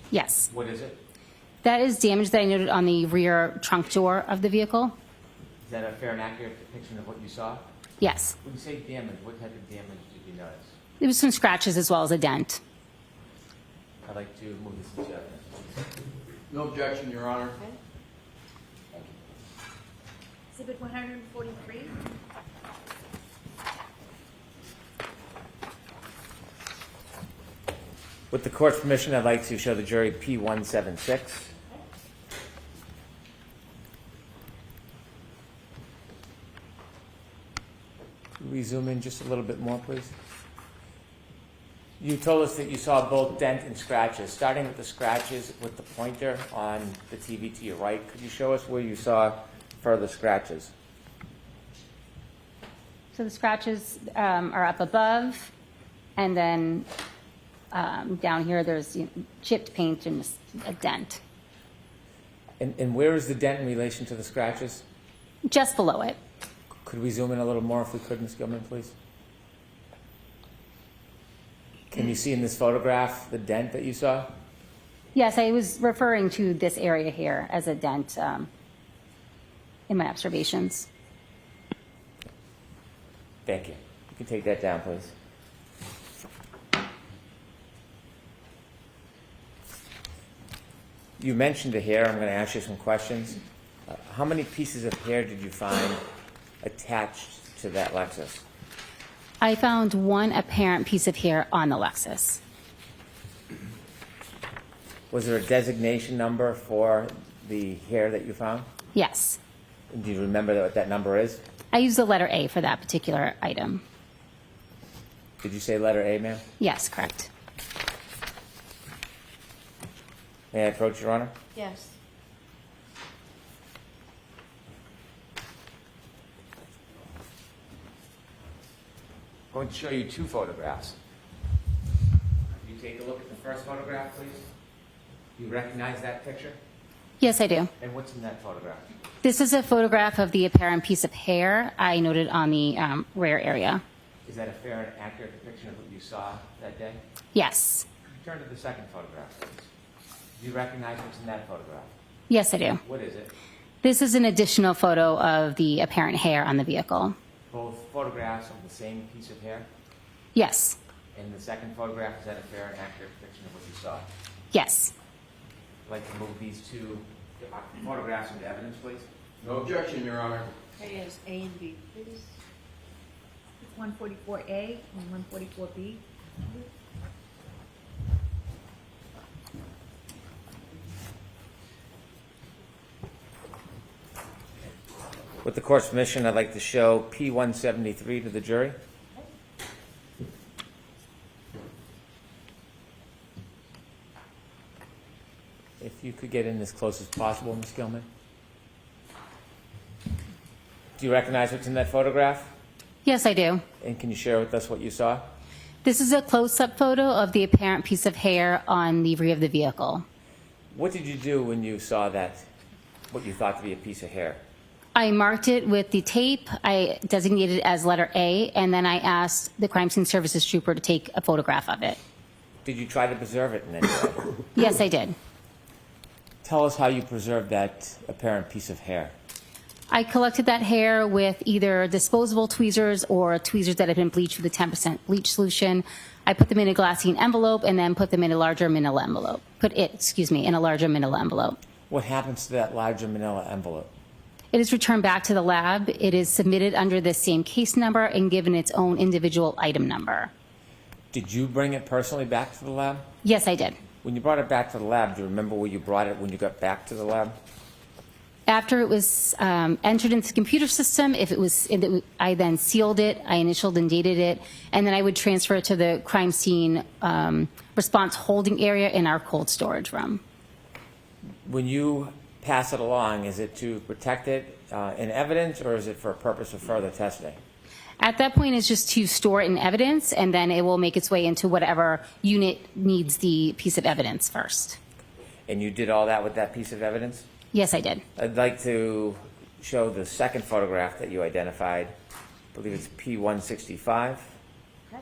Yes. What is it? That is damage that I noted on the rear trunk door of the vehicle. Is that a fair and accurate depiction of what you saw? Yes. When you say damage, what type of damage did you notice? There was some scratches as well as a dent. I'd like to move this into evidence. No objection, Your Honor. Exhibit 143. With the court's permission, I'd like to show the jury P176. Can we zoom in just a little bit more, please? You told us that you saw both dent and scratches. Starting with the scratches with the pointer on the TV to your right, could you show us where you saw further scratches? So the scratches are up above, and then down here there's chipped paint and a dent. And where is the dent in relation to the scratches? Just below it. Could we zoom in a little more if we could, Ms. Gilman, please? Can you see in this photograph the dent that you saw? Yes, I was referring to this area here as a dent in my observations. Thank you. You can take that down, please. You mentioned the hair. I'm going to ask you some questions. How many pieces of hair did you find attached to that Lexus? I found one apparent piece of hair on the Lexus. Was there a designation number for the hair that you found? Yes. Do you remember what that number is? I used the letter A for that particular item. Did you say letter A, ma'am? Yes, correct. May I approach, Your Honor? Yes. I'm going to show you two photographs. Could you take a look at the first photograph, please? Do you recognize that picture? Yes, I do. And what's in that photograph? This is a photograph of the apparent piece of hair I noted on the rear area. Is that a fair and accurate depiction of what you saw that day? Yes. Turn to the second photograph, please. Do you recognize what's in that photograph? Yes, I do. What is it? This is an additional photo of the apparent hair on the vehicle. Both photographs of the same piece of hair? Yes. And the second photograph, is that a fair and accurate depiction of what you saw? Yes. I'd like to move these two photographs into evidence, please. No objection, Your Honor. Okay, yes, A and B, please. 144A and 144B. With the court's permission, I'd like to show P173 to the jury. If you could get in as close as possible, Ms. Gilman. Do you recognize what's in that photograph? Yes, I do. And can you share with us what you saw? This is a close-up photo of the apparent piece of hair on the rear of the vehicle. What did you do when you saw that, what you thought to be a piece of hair? I marked it with the tape. I designated it as letter A, and then I asked the crime scene services trooper to take a photograph of it. Did you try to preserve it in any way? Yes, I did. Tell us how you preserved that apparent piece of hair. I collected that hair with either disposable tweezers or tweezers that had been bleached with a 10% bleach solution. I put them in a glassine envelope and then put them in a larger manila envelope. In a larger manila envelope. What happens to that larger manila envelope? It is returned back to the lab. It is submitted under the same case number and given its own individual item number. Did you bring it personally back to the lab? Yes, I did. When you brought it back to the lab, do you remember where you brought it when you got back to the lab? After it was entered into the computer system, I then sealed it, I initialed and dated it, and then I would transfer it to the crime scene response holding area in our cold storage room. When you pass it along, is it to protect it in evidence, or is it for a purpose of further testing? At that point, it's just to store it in evidence, and then it will make its way into whatever unit needs the piece of evidence first. And you did all that with that piece of evidence? Yes, I did. I'd like to show the second photograph that you identified. I believe it's P165. Okay.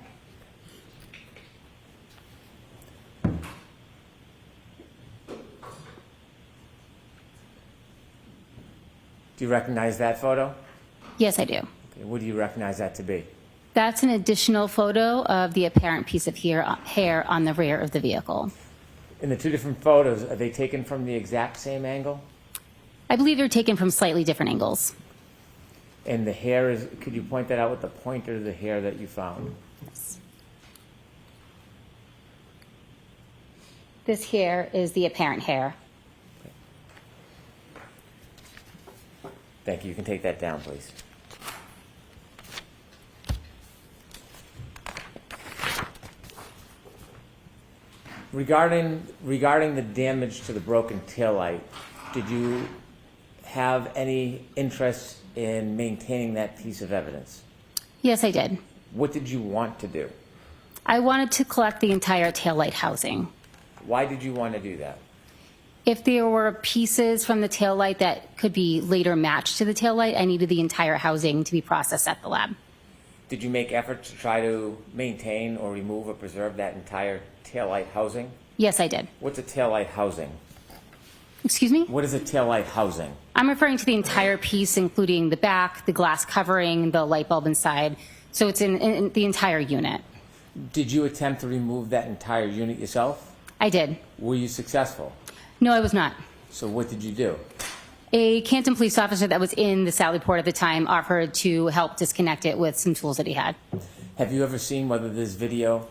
Do you recognize that photo? Yes, I do. Okay, what do you recognize that to be? That's an additional photo of the apparent piece of hair on the rear of the vehicle. In the two different photos, are they taken from the exact same angle? I believe they're taken from slightly different angles. And the hair is, could you point that out with the pointer of the hair that you found? This hair is the apparent hair. Thank you. You can take that down, please. Regarding the damage to the broken taillight, did you have any interest in maintaining that piece of evidence? Yes, I did. What did you want to do? I wanted to collect the entire taillight housing. Why did you want to do that? If there were pieces from the taillight that could be later matched to the taillight, I needed the entire housing to be processed at the lab. Did you make efforts to try to maintain or remove or preserve that entire taillight housing? Yes, I did. What's a taillight housing? Excuse me? What is a taillight housing? I'm referring to the entire piece, including the back, the glass covering, the light bulb inside. So it's in the entire unit. Did you attempt to remove that entire unit yourself? I did. Were you successful? No, I was not. So what did you do? A Canton police officer that was in the Sally Port at the time offered to help disconnect it with some tools that he had. Have you ever seen whether there's video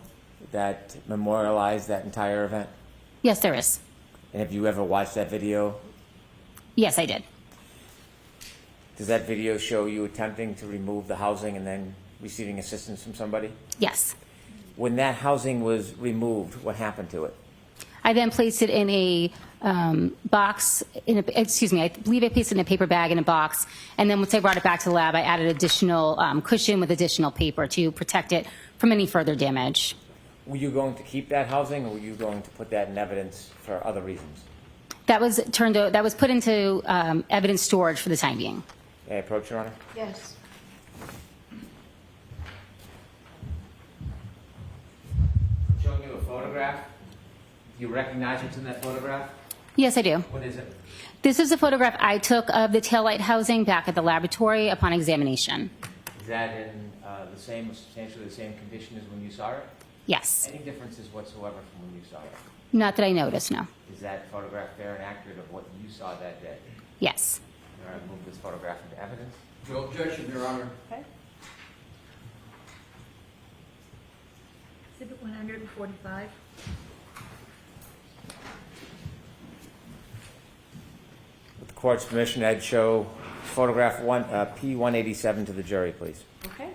that memorialized that entire event? Yes, there is. And have you ever watched that video? Yes, I did. Does that video show you attempting to remove the housing and then receiving assistance from somebody? Yes. When that housing was removed, what happened to it? I then placed it in a box, I believe I placed it in a paper bag in a box, and then once I brought it back to the lab, I added additional cushion with additional paper to protect it from any further damage. Were you going to keep that housing, or were you going to put that in evidence for other reasons? That was put into evidence storage for the time being. May I approach, Your Honor? Yes. Showing you a photograph. Do you recognize what's in that photograph? Yes, I do. What is it? This is a photograph I took of the taillight housing back at the laboratory upon examination. Is that in substantially the same condition as when you saw it? Yes. Any differences whatsoever from when you saw it? Not that I noticed, no. Is that photograph fair and accurate of what you saw that day? Yes. All right, move this photograph into evidence. No objection, Your Honor. Okay. Exhibit 145. With the court's permission, I'd show photograph P187 to the jury, please. Okay.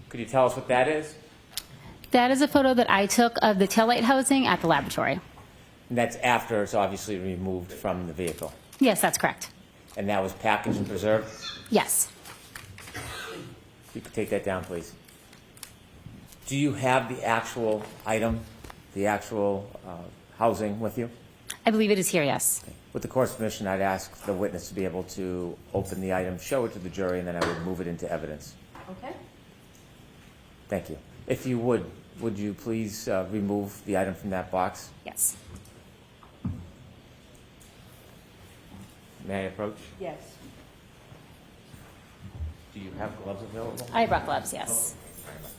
Could you tell us what that is? That is a photo that I took of the taillight housing at the laboratory. And that's after it's obviously removed from the vehicle. Yes, that's correct. And that was packaged and preserved? Yes. You could take that down, please. Do you have the actual item, the actual housing with you? I believe it is here, yes. With the court's permission, I'd ask the witness to be able to open the item, show it to the jury, and then I would move it into evidence. Okay. Thank you. If you would you please remove the item from that box? Yes. May I approach? Yes. Do you have gloves available? I brought gloves, yes. Very much.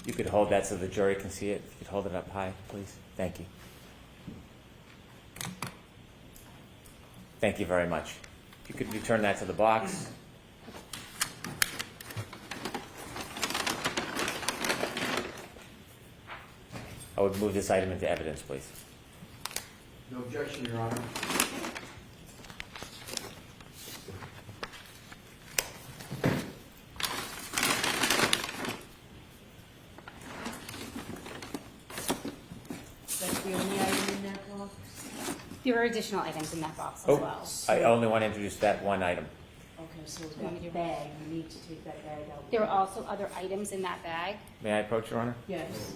You could hold that so the jury can see it. If you could hold it up high, please. Thank you. Thank you very much. If you could return that to the box. I would move this item into evidence, please. No objection, Your Honor. That's the only item in that box? There are additional items in that box as Oh, well. I only want to introduce that one item. Okay, so that bag, you need to take that bag out. There are also other items in that bag. May I approach, Your Honor? Yes.